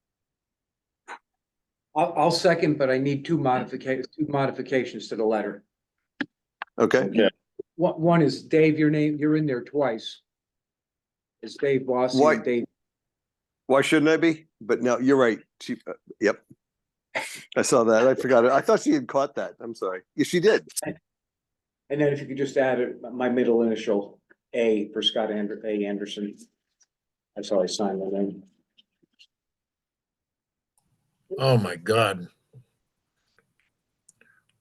I'll second, but I need two modifications to the letter. Okay. Okay. One is Dave, you're in there twice. It's Dave Bossy Why- and Dave. Why shouldn't I be? But no, you're right. Yep. I saw that. I forgot it. I thought she had caught that. I'm sorry. Yeah, she did. And then if you could just add my middle initial, A, for Scott A. Anderson. That's how I signed my name. Oh, my God.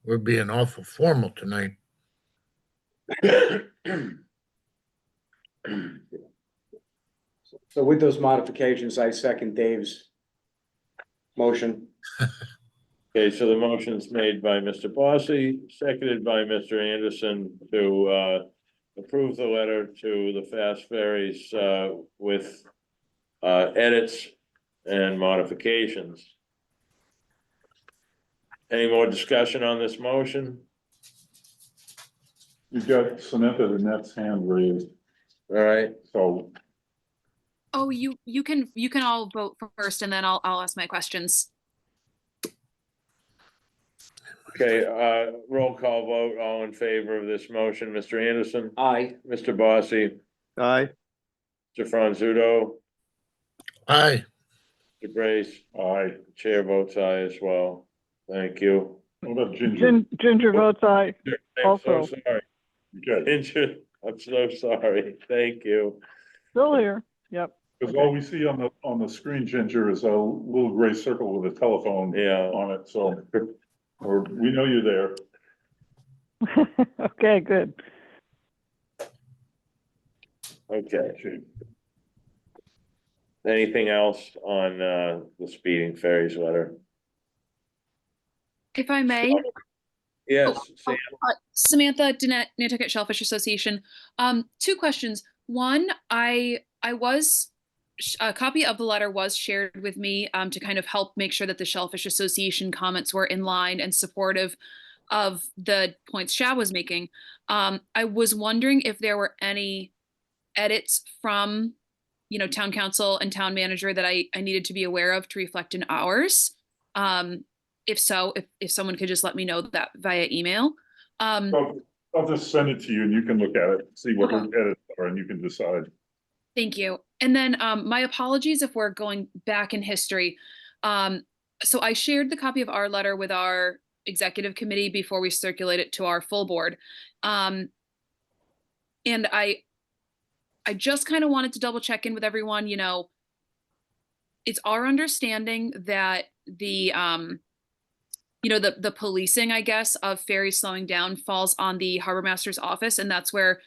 We're being awful formal tonight. So with those modifications, I second Dave's motion. Okay, so the motion's made by Mr. Bossy, seconded by Mr. Anderson to approve the letter to the Fast Ferries with edits and modifications. Any more discussion on this motion? You've got Samantha Danette's hand raised, All right, so Oh, you can all vote first and then I'll ask my questions. okay, roll call vote, all in favor of this motion, Mr. Anderson, Aye. Mr. Bossy, Aye. Mr. Franzuto, Aye. Mr. Brace, I, chair votes aye as well. Thank you. what about Ginger? Ginger votes aye. I'm so Also. sorry. Okay, Ginger, I'm so sorry. Thank you. Still here. Yep. because all we see on the screen, Ginger, is a little gray circle with a telephone Yeah, on it, so, or we know you're there. Okay, good. okay. Anything else on the Speeding Ferries letter? If I may, Yes, Sam. Samantha Danette, Nantucket Shellfish Association. Two questions. One, I was a copy of the letter was shared with me to kind of help make sure that the Shellfish Association comments were in line and supportive of the points Shab was making. I was wondering if there were any edits from, town council and town manager that I needed to be aware of to reflect in ours. If so, if someone could just let me know that via email. So I'll just send it to you and you can look at it, see what her edits are, and you can decide. Thank you. And then my apologies if we're going back in history. So I shared the copy of our letter with our executive committee before we circulate it to our full board. And I just kind of wanted to double check in with everyone, it's our understanding that the policing, I guess, of ferries slowing down falls on the harbor master's office. And that's where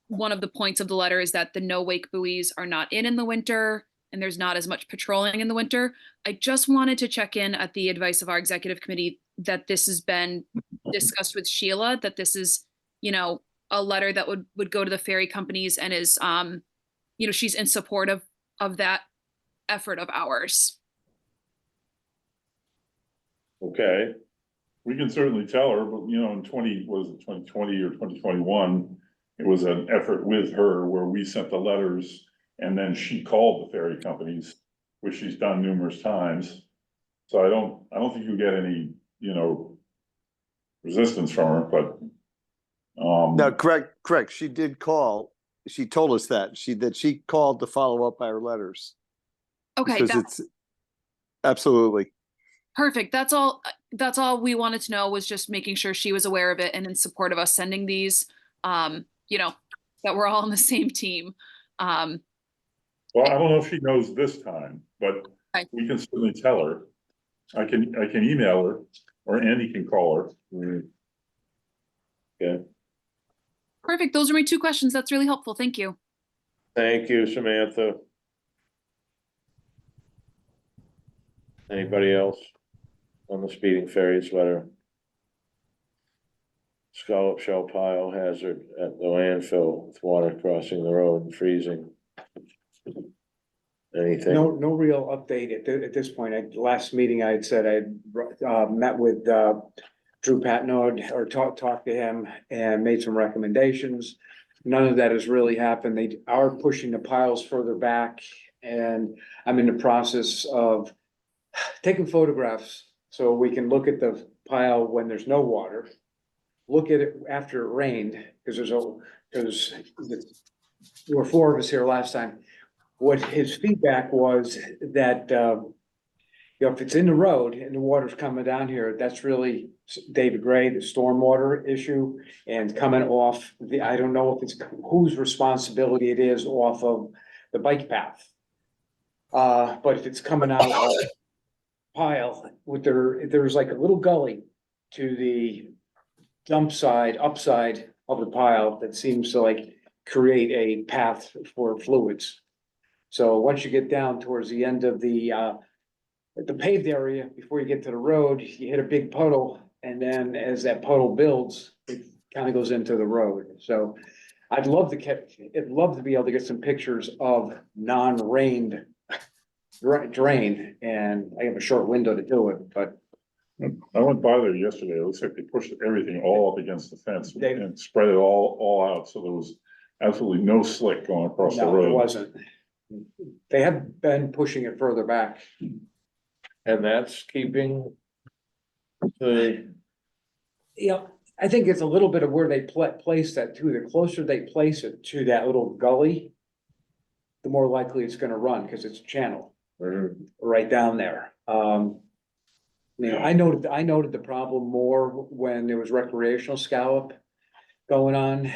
one of the points of the letter is that the no wake buoys are not in the winter and there's not as much patrolling in the winter. I just wanted to check in at the advice of our executive committee that this has been discussed with Sheila, that this is, a letter that would go to the ferry companies and is, she's in support of that effort of ours. Okay, We can certainly tell her, but in 2020 or 2021, it was an effort with her where we sent the letters and then she called the ferry companies, which she's done numerous times. So I don't think you'll get any, resistance from her, but. No, correct. She did call. She told us that she called to follow up our letters. Okay, Because it's absolutely. perfect. That's all we wanted to know, was just making sure she was aware of it and in support of us sending these, that we're all on the same team. Well, I don't know if she knows this time, but Okay. we can certainly tell her. I can email her, or Andy can call her. okay. Perfect. Those are my two questions. That's really helpful. Thank you. Thank you, Samantha. Anybody else on the speeding ferries letter? Scallop shell pile hazard at the landfill with water crossing the road and freezing. Anything? No real update at this point. At last meeting, I had said I'd met with Drew Patnode or talked to him and made some recommendations. None of that has really happened. They are pushing the piles further back, and I'm in the process of taking photographs so we can look at the pile when there's no water. Look at it after it rained, because there were four of us here last time. What his feedback was that, if it's in the road and the water's coming down here, that's really David Gray, the stormwater issue, and coming off I don't know if it's whose responsibility it is off of the bike path. But if it's coming out of pile there's like a little gully to the upside of the pile that seems to like create a path for fluids. So once you get down towards the end of the paved area, before you get to the road, you hit a big puddle, and then as that puddle builds, it kind of goes into the road. So I'd love to be able to get some pictures of non-rained drain, and I have a short window to do it, but I went by there yesterday. It looks like they pushed everything all up against the fence They- and spread it all out, so there was absolutely no slick going across the no, it road. wasn't. They have been pushing it further back. And that's keeping the, I think it's a little bit of where they place that too. The closer they place it to that little gully, the more likely it's gonna run, because it's a channel right down there. I noted the problem more when there was recreational scallop going on,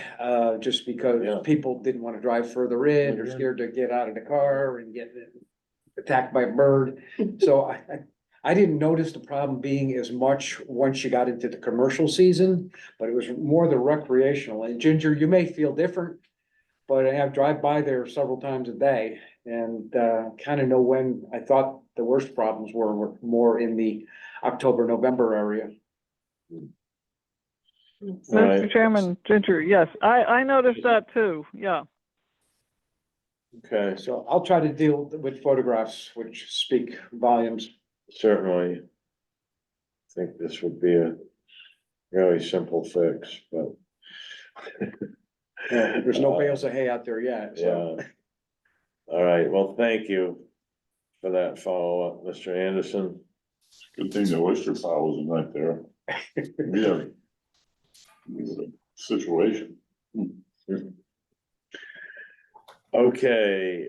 just because Yeah. people didn't want to drive further in, or scared to get out of the car and get attacked by a bird. So I didn't notice the problem being as much once you got into the commercial season, but it was more the recreational. And Ginger, you may feel different, but I have drive by there several times a day and kind of know when I thought the worst problems were more in the October, November area. Mr. Chairman, Ginger, yes, I noticed that too, yeah. Okay, So I'll try to deal with photographs which speak volumes. certainly. I think this would be a really simple fix, but. There's no bales of hay out there yet, so. Yeah. All right, well, thank you for that follow-up, Mr. Anderson. Good thing the oyster pile wasn't right there. We have a situation. Okay,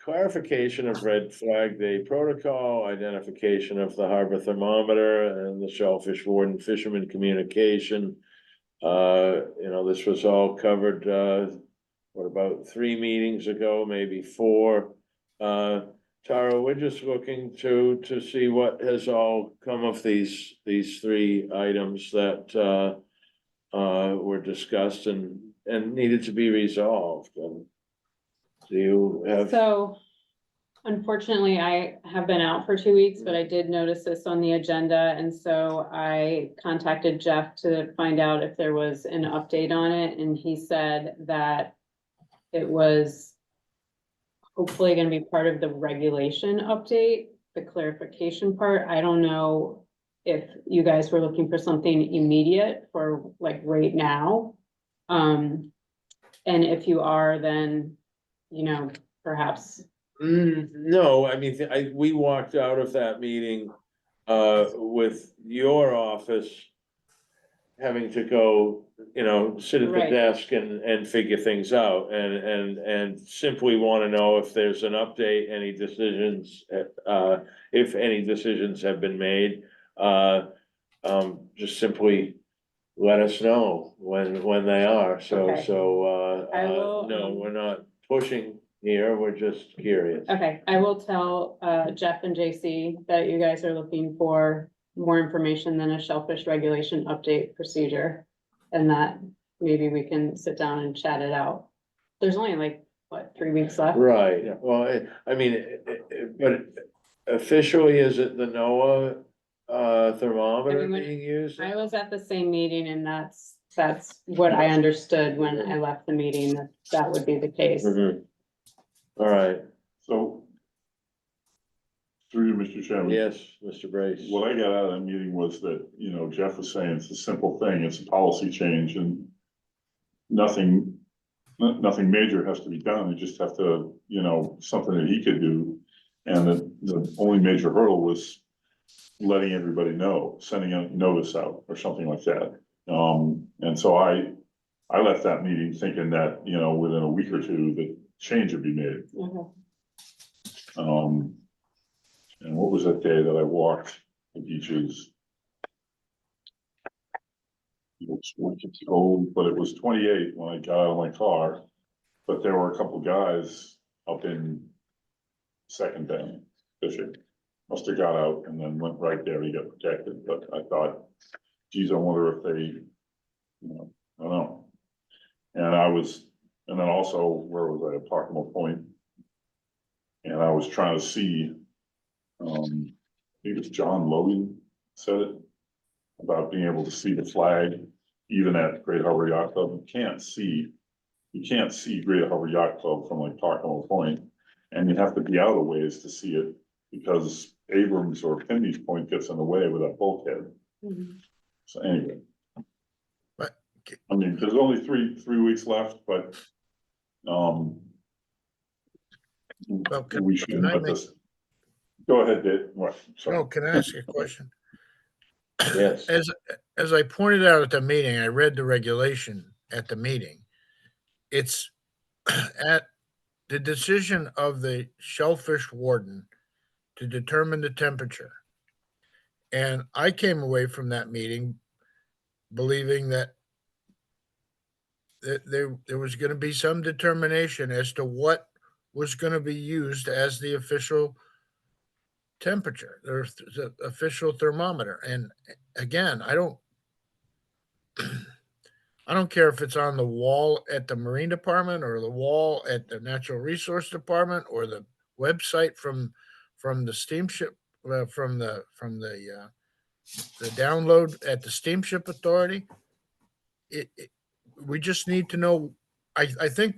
clarification of red flag day protocol, identification of the harbor thermometer and the shellfish warden fisherman communication. This was all covered, what, about 3 meetings ago, maybe 4. Tara, we're just looking to see what has all come of these 3 items that were discussed and needed to be resolved. And do you have? So unfortunately, I have been out for 2 weeks, but I did notice this on the agenda, and so I contacted Jeff to find out if there was an update on it, and he said that it was hopefully gonna be part of the regulation update, the clarification part. I don't know if you guys were looking for something immediate for like right now. And if you are, then, perhaps. No, I mean, we walked out of that meeting, with your office having to go, sit at the Right. desk and figure things out and simply want to know if there's an update, any decisions, if any decisions have been made. Just simply let us know when they are. So, Okay. I will, no, we're not pushing here. We're just curious. Okay, I will tell Jeff and JC that you guys are looking for more information than a shellfish regulation update procedure. And that maybe we can sit down and chat it out. There's only like, what, 3 weeks left? Right, well, but officially, is it the NOAA thermometer I mean, being used? I was at the same meeting and that's what I understood when I left the meeting, that would be the case. Mhm. All right, So. Through you, Mr. Chairman. yes, Mr. Brace. What I got out of that meeting was that, Jeff was saying it's a simple thing, it's a policy change and nothing major has to be done, you just have to, something that he could do. And the only major hurdle was letting everybody know, sending a notice out or something like that. And so I left that meeting thinking that, within a week or 2, the change would be made. Okay. And what was that day that I walked the beaches? It was cold, but it was 28 when I got out of my car, but there were a couple guys up in Second Bend fishing. Must have got out and then went right there to get protected, but I thought, geez, I wonder if they, I don't know. And then also, where was I, at Parkmore Point? And I was trying to see, I think it was John Logan said it, about being able to see the flag even at Great Harbor Yacht Club. You can't see Great Harbor Yacht Club from like Parkmore Point, and you have to be out of ways to see it because Abrams or Pindy's Point gets in the way with that bulkhead. Mhm. So anyway. But- I mean, there's only three weeks left, but Well, we should can I let make- this. Go ahead, Dave. What? Sorry. No, can I ask you a question? Yes. As I pointed out at the meeting, I read the regulation at the meeting. It's at the decision of the shellfish warden to determine the temperature. And I came away from that meeting believing that there was going to be some determination as to what was going to be used as the official temperature, the official thermometer. And again, I don't care if it's on the wall at the Marine Department or the wall at the Natural Resource Department or the website from the steamship from the download at the Steamship Authority. We just need to know. I think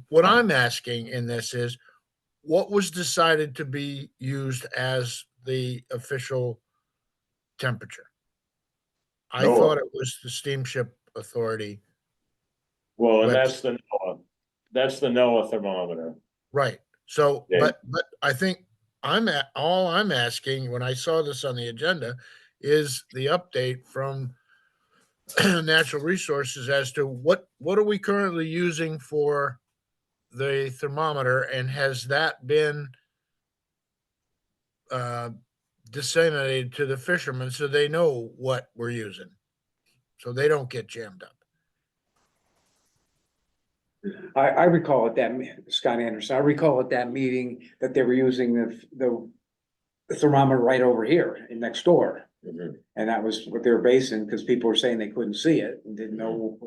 what I'm asking in this is, what was decided to be used as the official temperature? I NOAA. thought it was the steamship authority, Well, and Webs- that's the NOAA thermometer. right? So, Yeah. but I think all I'm asking when I saw this on the agenda is the update from Natural Resources as to what are we currently using for the thermometer, and has that been uh, disseminated to the fishermen so they know what we're using, so they don't get jammed up. I recall at that, Scott Anderson, I recall at that meeting that they were using the thermometer right over here and next door. Mhm. And that was what they were basing, because people were saying they couldn't see it and didn't know,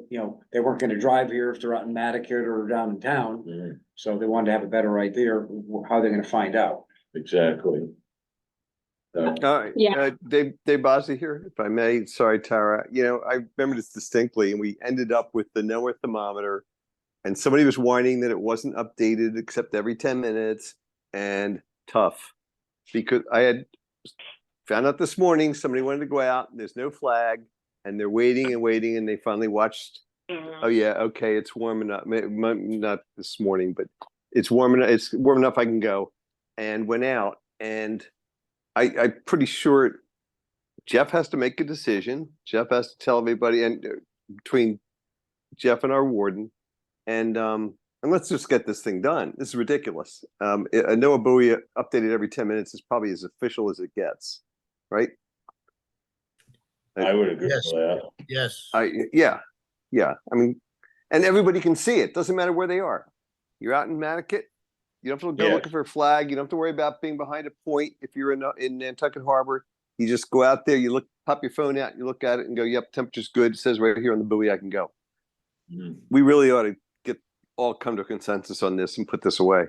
they weren't gonna drive here if they're out in Mattocket or down in town. Mhm. So they wanted to have a better idea of how they're gonna find out. Exactly. All right, Yeah. Dave Bossie here, if I may. Sorry, Tara. I remember this distinctly, and we ended up with the NOAA thermometer, and somebody was whining that it wasn't updated except every 10 minutes, and tough. Because I had found out this morning, somebody wanted to go out, and there's no flag, and they're waiting and waiting, and they finally watched. Oh yeah, okay, it's warm enough. Not this morning, but it's warm enough. It's warm enough I can go, and went out, and I'm pretty sure Jeff has to make a decision. Jeff has to tell everybody, and between Jeff and our warden, and let's just get this thing done. This is ridiculous. A NOAA buoy updated every 10 minutes is probably as official as it gets, right? I would agree with Yes. that. Yes. Yeah. I mean, and everybody can see it. Doesn't matter where they are. You're out in Mattocket. You don't have to go Yeah. looking for a flag. You don't have to worry about being behind a point. If you're in Nantucket Harbor, you just go out there. You look, pop your phone out, you look at it, and go, "Yep, temperature's good. It says right here on the buoy I can go." Mhm. We really ought to all come to a consensus on this and put this away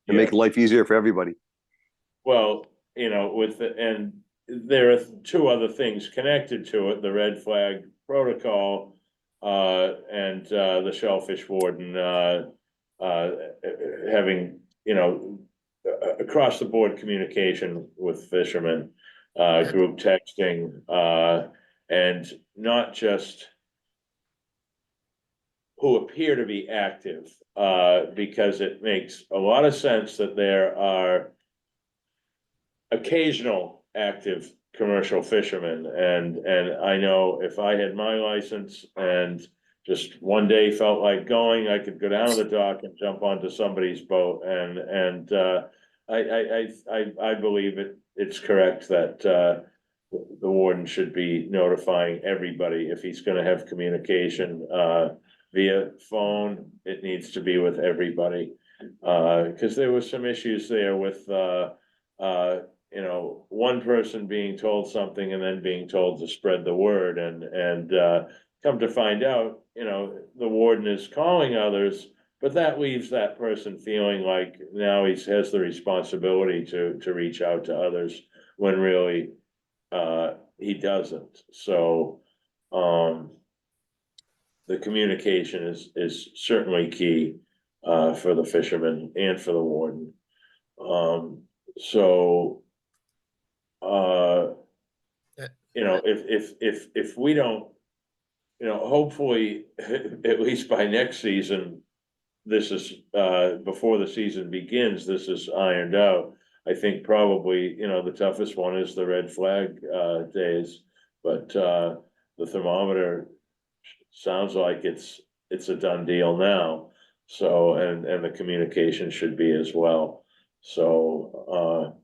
and make Yeah. life easier for everybody. Well, and there are two other things connected to it, the red flag protocol, and, the Shellfish warden, having, across the board communication with fishermen, group texting, and not just who appear to be active, because it makes a lot of sense that there are occasional active commercial fishermen, and I know if I had my license and just one day felt like going, I could go down to the dock and jump onto somebody's boat, and I believe it's correct that the warden should be notifying everybody if he's gonna have communication via phone. It needs to be with everybody, because there was some issues there with one person being told something and then being told to spread the word, and come to find out, the warden is calling others, but that leaves that person feeling like now he has the responsibility to reach out to others, when really he doesn't. So the communication is certainly key for the fishermen and for the warden. So if we don't, hopefully, at least by next season, this is, before the season begins, this is ironed out. I think probably, the toughest one is the red flag, days, but, the thermometer sounds like it's a done deal now. So, and the communication should be as well. So,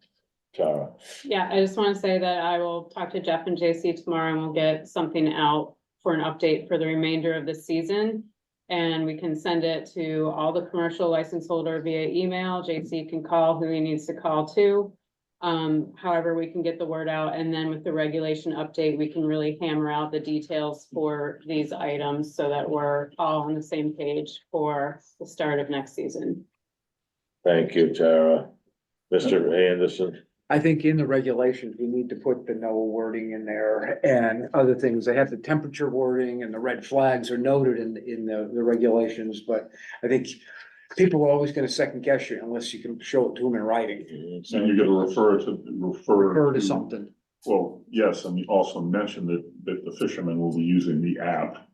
Tara. Yeah, I just want to say that I will talk to Jeff and JC tomorrow and we'll get something out for an update for the remainder of the season. And we can send it to all the commercial license holder via email. JC can call who he needs to call to. However, we can get the word out, and then with the regulation update, we can really hammer out the details for these items so that we're all on the same page for the start of next season. Thank you, Tara. Mr. Anderson. I think in the regulations, we need to put the NOAA wording in there and other things. They have the temperature wording and the red flags are noted in the regulations, but I think people are always gonna second guess you unless you can show it to them in writing. So you gotta refer Refer to something. Well, yes, and you also mentioned that the fishermen will be using the app.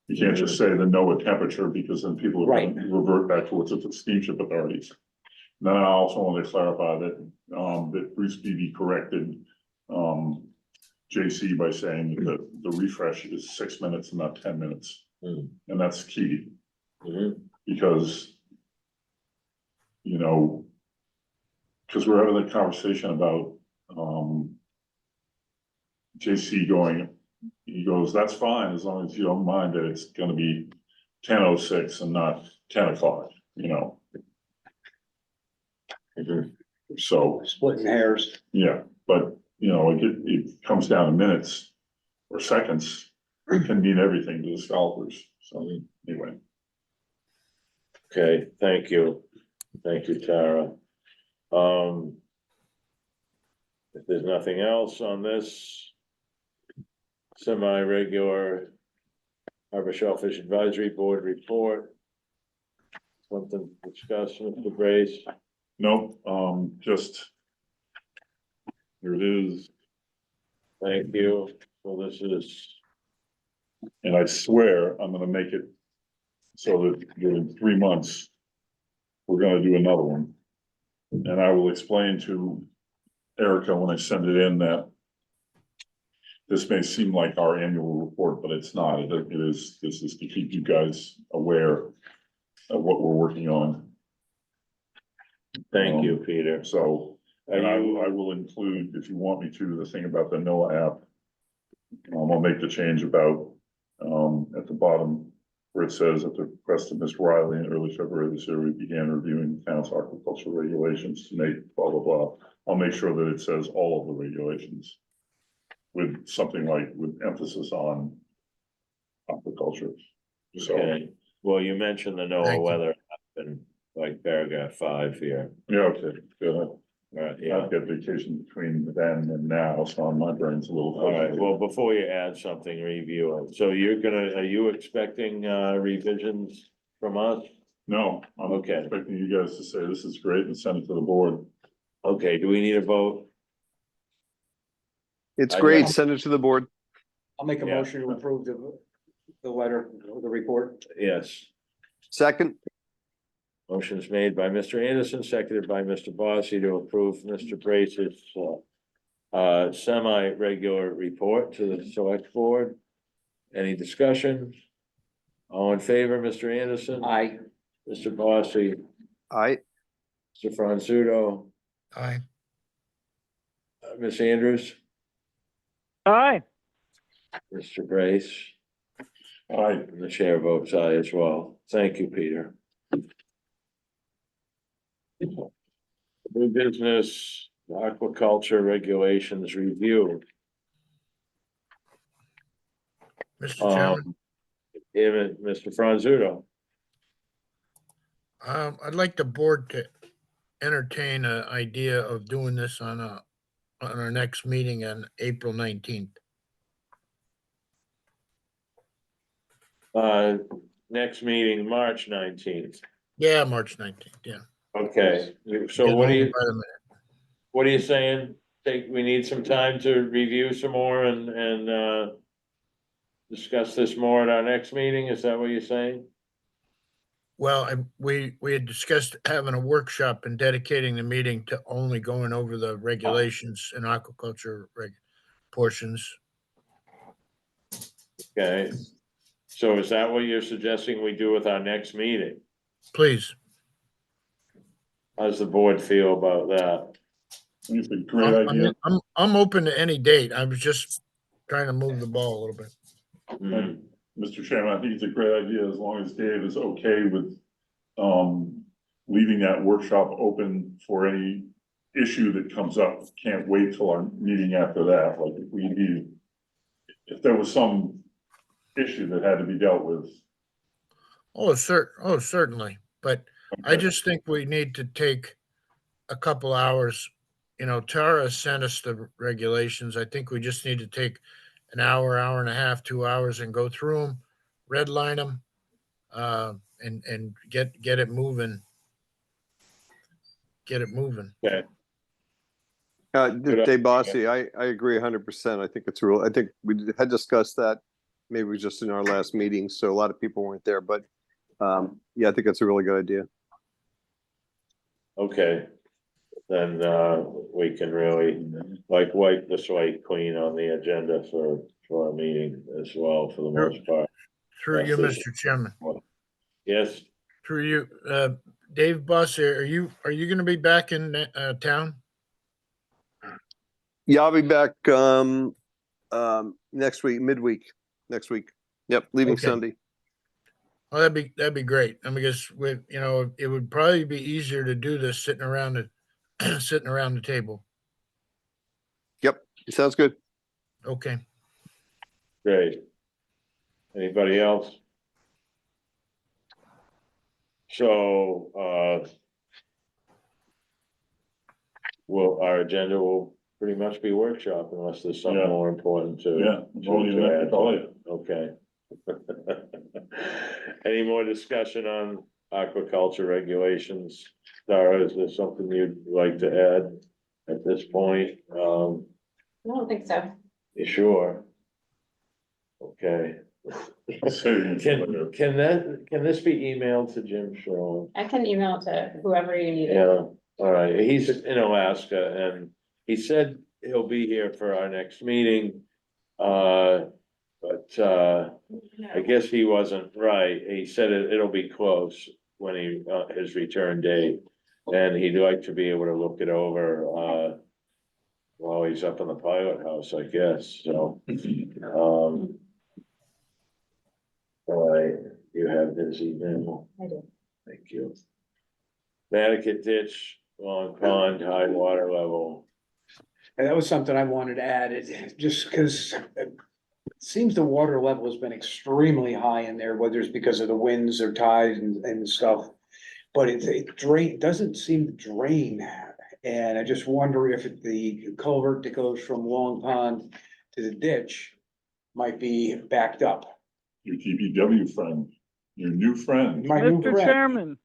You can't just say the NOAA temperature, because then people are gonna revert back to what's at the steamship authorities. Then I also want to clarify that Bruce Beebe corrected, JC by saying that the refresh is 6 minutes and not 10 minutes. And that's key, because, you know, because we're having a conversation about, JC going, he goes, that's fine, as long as you don't mind that it's gonna be 10:06 and not 10 o'clock, you know? So, Splitting hairs. yeah, but, you know, it comes down to minutes or seconds, it can mean everything to the scalpers, so anyway. Okay, thank you. Thank you, Tara. If there's nothing else on this semi-regular Harbor Shellfish Advisory Board report, something to discuss, Mr. Brace? Nope, just. Here it is, Thank you. So this is, and I swear I'm gonna make it so that in 3 months, we're gonna do another one. And I will explain to Erica when I send it in that this may seem like our annual report, but it's not. This is to keep you guys aware of what we're working on. thank you, Peter. So, and I will include, if you want me to, the thing about the NOAA app. I'll make the change about, at the bottom where it says at the request of Ms. Riley in early February this year, we began reviewing the town's aquaculture regulations to make blah, blah, blah. I'll make sure that it says all of the regulations with something like, with emphasis on aquaculture. So, Okay, well, you mentioned the Thank NOAA you. weather, in like paragraph 5 here. yeah, okay, good. Yeah, I've got vacation between then and now, so my brain's a little. all right, well, before you add something, review it. So are you expecting revisions from us? No, I'm Okay. expecting you guys to say this is great and send it to the board. Okay, do we need a vote? It's I great. know. Send it to the board. I'll make a Yeah. motion to approve the letter, or the report. Yes. Second, Motion's made by Mr. Anderson, seconded by Mr. Bossy to approve Mr. Brace's semi-regular report to the select board. Any discussion? All in favor, Mr. Anderson? Aye. Mr. Bossy, I, Mr. Franzuto, Aye. Ms. Andrews, Aye. Mr. Brace, and the chair votes aye as well. Thank you, Peter. New business, aquaculture regulations review. Mr. Chairman, Mr. Franzuto. I'd like the board to entertain an idea of doing this on our next meeting on April 19th. Next meeting, March 19th. Yeah, March 19th, yeah. Okay, so Get what over are you, by the minute. what are you saying? We need some time to review some more and discuss this more at our next meeting? Is that what you're saying? Well, we had discussed having a workshop and dedicating the meeting to only going over the regulations and aquaculture portions. Okay. So is that what you're suggesting we do with our next meeting? Please. How's the board feel about that? It's a great idea. I'm open to any date. I was just trying to move the ball a little bit. Hmm. Mr. Chairman, I think it's a great idea as long as Dave is okay with, leaving that workshop open for any issue that comes up. Can't wait till our meeting after that, like if there was some issue that had to be dealt with. Certainly. But I just think we need to take a couple hours. You know, Tara sent us the regulations. I think we just need to take an hour, hour and a half, 2 hours and go through them, redline them, and get it moving. Get it moving. Okay, Dave Bossi, I agree 100%. I think it's real. I think we had discussed that maybe just in our last meeting, so a lot of people weren't there, but yeah, I think that's a really good idea. okay. Then, we can really, like, wipe the slate clean on the agenda for our meeting as well, for the most part. Through you, That's Mr. Chairman. Yes, Through you, Dave Bossi, are you gonna be back in town? Yeah, I'll be back next week, midweek, next week. Yep, leaving Okay. Sunday. Well, that'd be great. I mean, because with, you know, it would probably be easier to do this sitting around sitting around the table. Yep, it sounds good. Okay. great. Anybody else? So, our agenda will pretty much be workshop unless there's something Yeah. more important to. Yeah, won't even have to add. call you. Okay. Any more discussion on aquaculture regulations? Dara, is there something you'd like to add at this point? I don't think so. You sure? Okay. Saving for later. Can this be emailed to Jim Shaw? I can email it to whoever you need it. Yeah, all right, he's in Alaska and he said he'll be here for our next meeting. But I guess he wasn't right, he said it'll be close when his return date. And he'd like to be able to look it over, while he's up in the pilot house, I guess, so. All right, you have his email. I do. Thank you. Connecticut ditch, Long Pond, high water level. And that was something I wanted to add, just because it seems the water level has been extremely high in there, whether it's because of the winds or tides and stuff. But it doesn't seem to drain, and I just wonder if the culvert that goes from Long Pond to the ditch might be backed up. Your DPW friend, your new friend. My new Mr. friend. Chairman,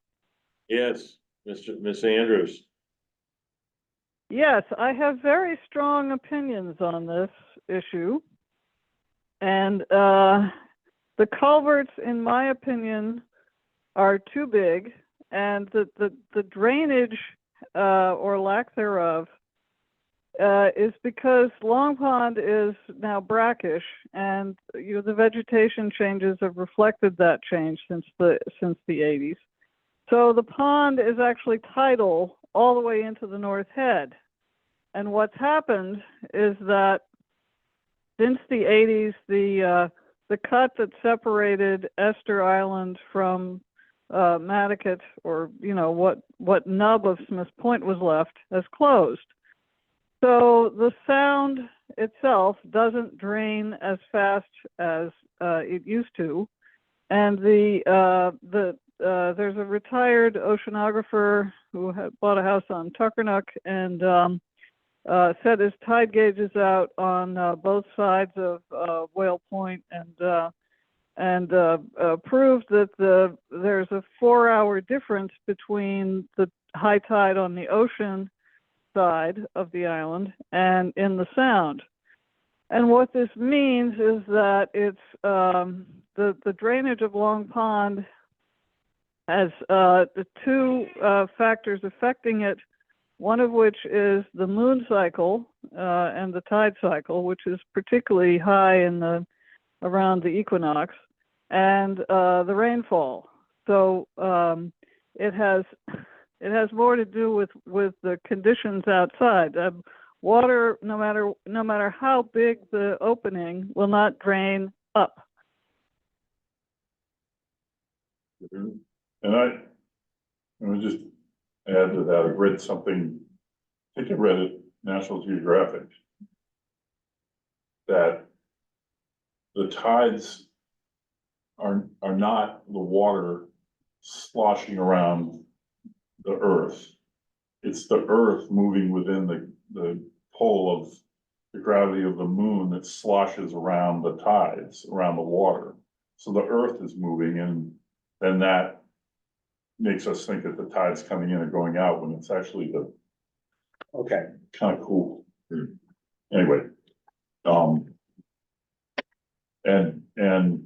Yes, Miss Andrews. yes, I have very strong opinions on this issue. And the culverts, in my opinion, are too big, and the drainage or lack thereof is because Long Pond is now brackish, and the vegetation changes have reflected that change since the 80s. So the pond is actually tidal all the way into the North Head. And what's happened is that since the 80s, the cut that separated Esther Island from Matticat, or what nub of Smith's Point was left, has closed. So the sound itself doesn't drain as fast as it used to, and there's a retired oceanographer who had bought a house on Tuckernuck and set his tide gauges out on both sides of Whale Point and proved that there's a 4-hour difference between the high tide on the ocean side of the island and in the sound. And what this means is that it's the drainage of Long Pond has the two factors affecting it, one of which is the moon cycle and the tide cycle, which is particularly high around the equinox, and the rainfall. So it has more to do with the conditions outside. Water, no matter how big the opening, will not drain up. And let me just add to that, I've read something, I think I read it, National Geographic, that the tides are not the water sloshing around the earth. It's the earth moving within the pull of the gravity of the moon that sloshes around the tides, around the water. So the earth is moving, and then that makes us think that the tide's coming in or going out when it's actually the Okay, kind of cool. Anyway, and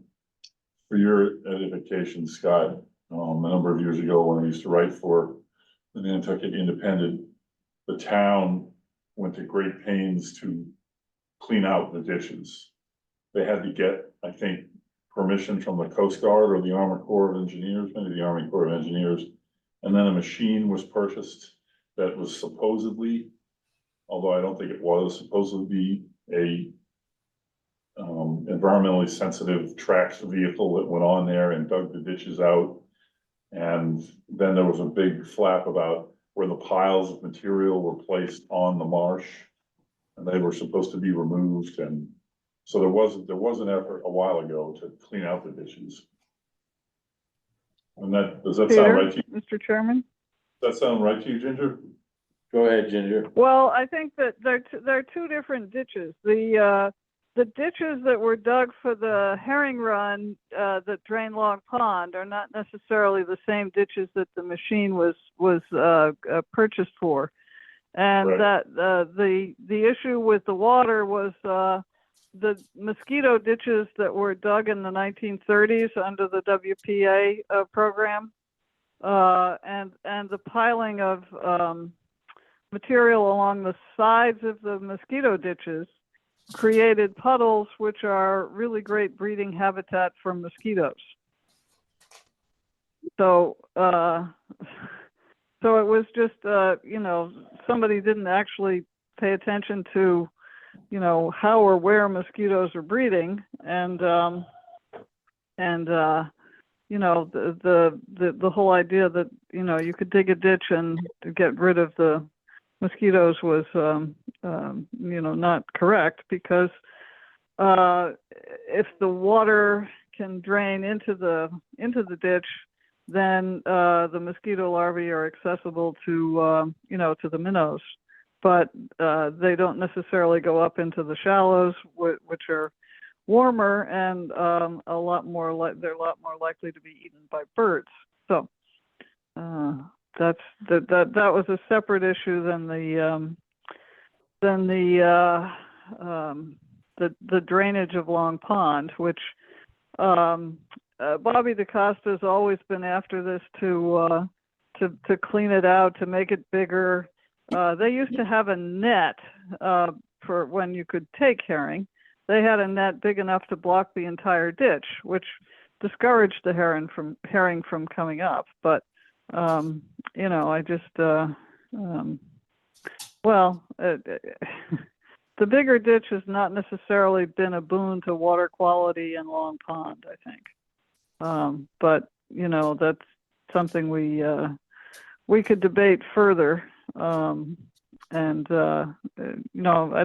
for your edification, Scott, a number of years ago when I used to write for the Nantucket Independent, the town went to great pains to clean out the ditches. They had to get, I think, permission from the Coast Guard or the Army Corps of Engineers, maybe the Army Corps of Engineers. And then a machine was purchased that was supposedly, although I don't think it was, supposedly a environmentally sensitive tracks vehicle that went on there and dug the ditches out. And then there was a big flap about where the piles of material were placed on the marsh, and they were supposed to be removed. And so there was an effort a while ago to clean out the ditches. And does that sound right to you? Mr. Chairman? Does that sound right to you, Ginger? Go ahead, Ginger. Well, I think that there are two different ditches. The ditches that were dug for the herring run that drain Long Pond are not necessarily the same ditches that the machine was purchased for, and Right. that the issue with the water was the mosquito ditches that were dug in the 1930s under the WPA program, and the piling of material along the sides of the mosquito ditches created puddles, which are really great breeding habitat for mosquitoes. So, so it was just, somebody didn't actually pay attention to, how or where mosquitoes are breeding, and the whole idea that you could dig a ditch and get rid of the mosquitoes was not correct, because if the water can drain into the ditch, then the mosquito larvae are accessible to to the minnows, but they don't necessarily go up into the shallows, which are warmer and they're a lot more likely to be eaten by birds. So that was a separate issue than the drainage of Long Pond, which Bobby DaCosta has always been after this to clean it out, to make it bigger. They used to have a net for when you could take herring. They had a net big enough to block the entire ditch, which discouraged the herring from coming up. But I just the bigger ditch has not necessarily been a boon to water quality in Long Pond, I think. But that's something we could debate further. I'd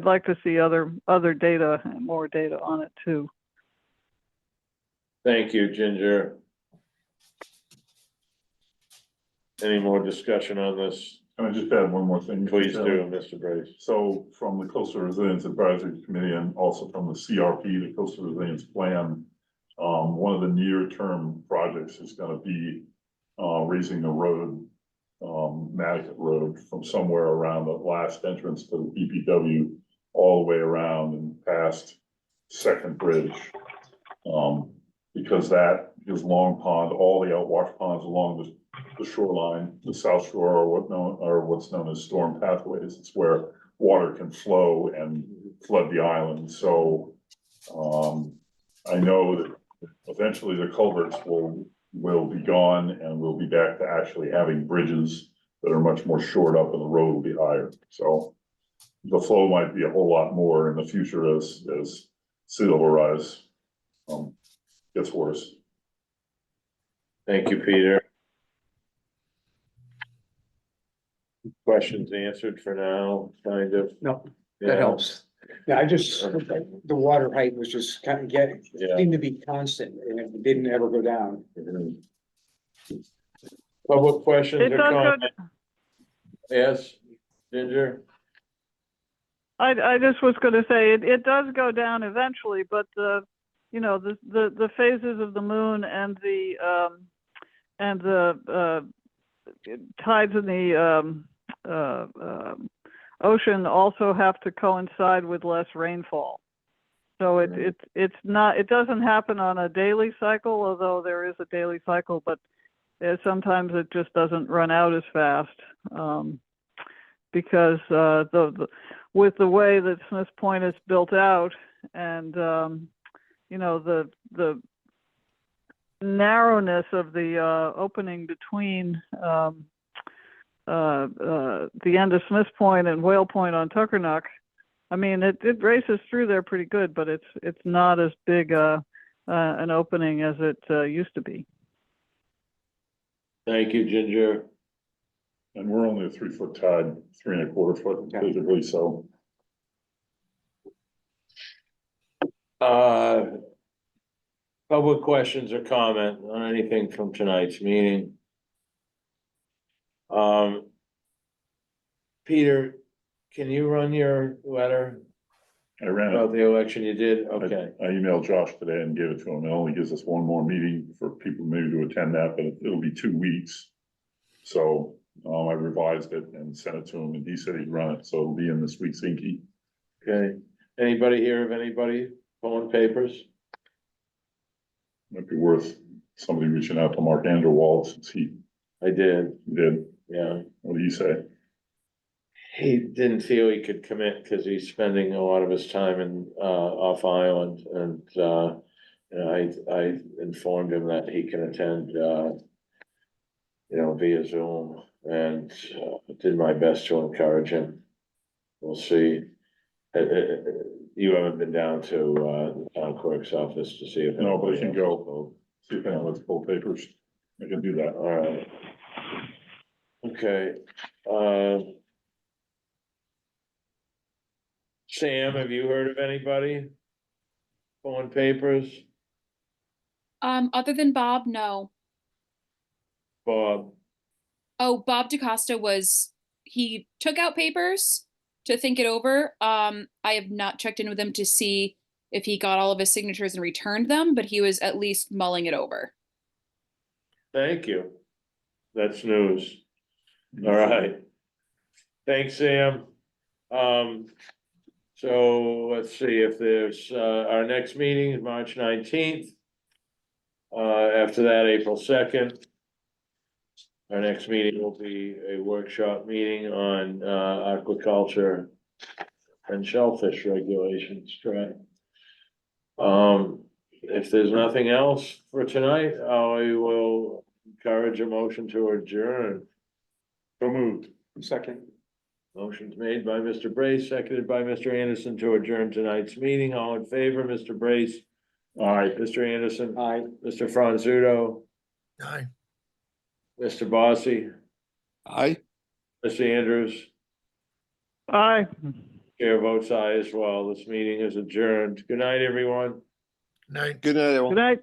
like to see other data, more data on it too. Thank you, Ginger. Any more discussion on this? Can I just add one more thing? Please do, Mr. Brace. So from the Coastal Resilience Advisory Committee and also from the CRP, the Coastal Resilience Plan, one of the near-term projects is going to be raising the road, Matticat Road, from somewhere around the last entrance to the BPW all the way around and past Second Bridge. Because Long Pond, all the outwash ponds along the shoreline, the South Shore, or what's known as storm pathways. It's where water can flow and flood the island. So I know that eventually the culverts will be gone, and we'll be back to actually having bridges that are much more shored up, and the road will be higher. So the flow might be a whole lot more in the future as sea level rise gets worse. Thank you, Peter. Questions answered for now, kind of? no, Yeah. that helps. Yeah, the water height was just kind of Yeah. seemed to be constant, and it didn't ever go down. Public questions It or does go. comments? Yes, Ginger? I just was going to say it does go down eventually, but the phases of the moon and the tides in the ocean also have to coincide with less rainfall. So it's not, it doesn't happen on a daily cycle, although there is a daily cycle, but sometimes it just doesn't run out as fast. Because with the way that Smith's Point is built out, and you know, the narrowness of the opening between the end of Smith's Point and Whale Point on Tuckernuck, I mean, it races through there pretty good, but it's not as big an opening as it used to be. Thank you, Ginger. And we're only a 3-foot tide, 3 1/4 foot typically, so. Public questions or comment on anything from tonight's meeting? Peter, can you run your letter I ran about it. the election you did? Okay, I emailed Josh today and gave it to him. It only gives us one more meeting for people maybe to attend that, but it'll be 2 weeks. So, I revised it and sent it to him and he said he'd run it, so it'll be in this week's Inky. okay. Anybody here of anybody pulling papers? Might be worth somebody reaching out to Mark Anderwald since he I did, did. yeah. What do you say? He didn't feel he could commit because he's spending a lot of his time in off island and you know, I informed him that he can attend you know, via Zoom and did my best to encourage him. We'll see. You haven't been down to the town clerk's office to see if. No, but I can anybody go. else is pulled. See if anyone wants to pull papers. I can do that. All right. Okay, Sam, have you heard of anybody pulling papers? Other than Bob, no. Bob, Oh, Bob DaCosta he took out papers to think it over. I have not checked in with him to see if he got all of his signatures and returned them, but he was at least mulling it over. thank you. That's news. All right. Thanks, Sam. So let's see if there's, our next meeting is March 19th. After that, April 2nd. Our next meeting will be a workshop meeting on, aquaculture and shellfish regulations, correct? If there's nothing else for tonight, I will encourage a motion to adjourn. So moved. Second. Motion's made by Mr. Brace, seconded by Mr. Anderson to adjourn tonight's meeting. All in favor, Mr. Brace, Aye. Mr. Anderson, Aye. Mr. Franzuto, Aye. Mr. Bossy, Aye. Mr. Andrews. Aye. Chair votes aye as well. This meeting is adjourned. Good night, everyone. Night. Good night, everyone. Good night.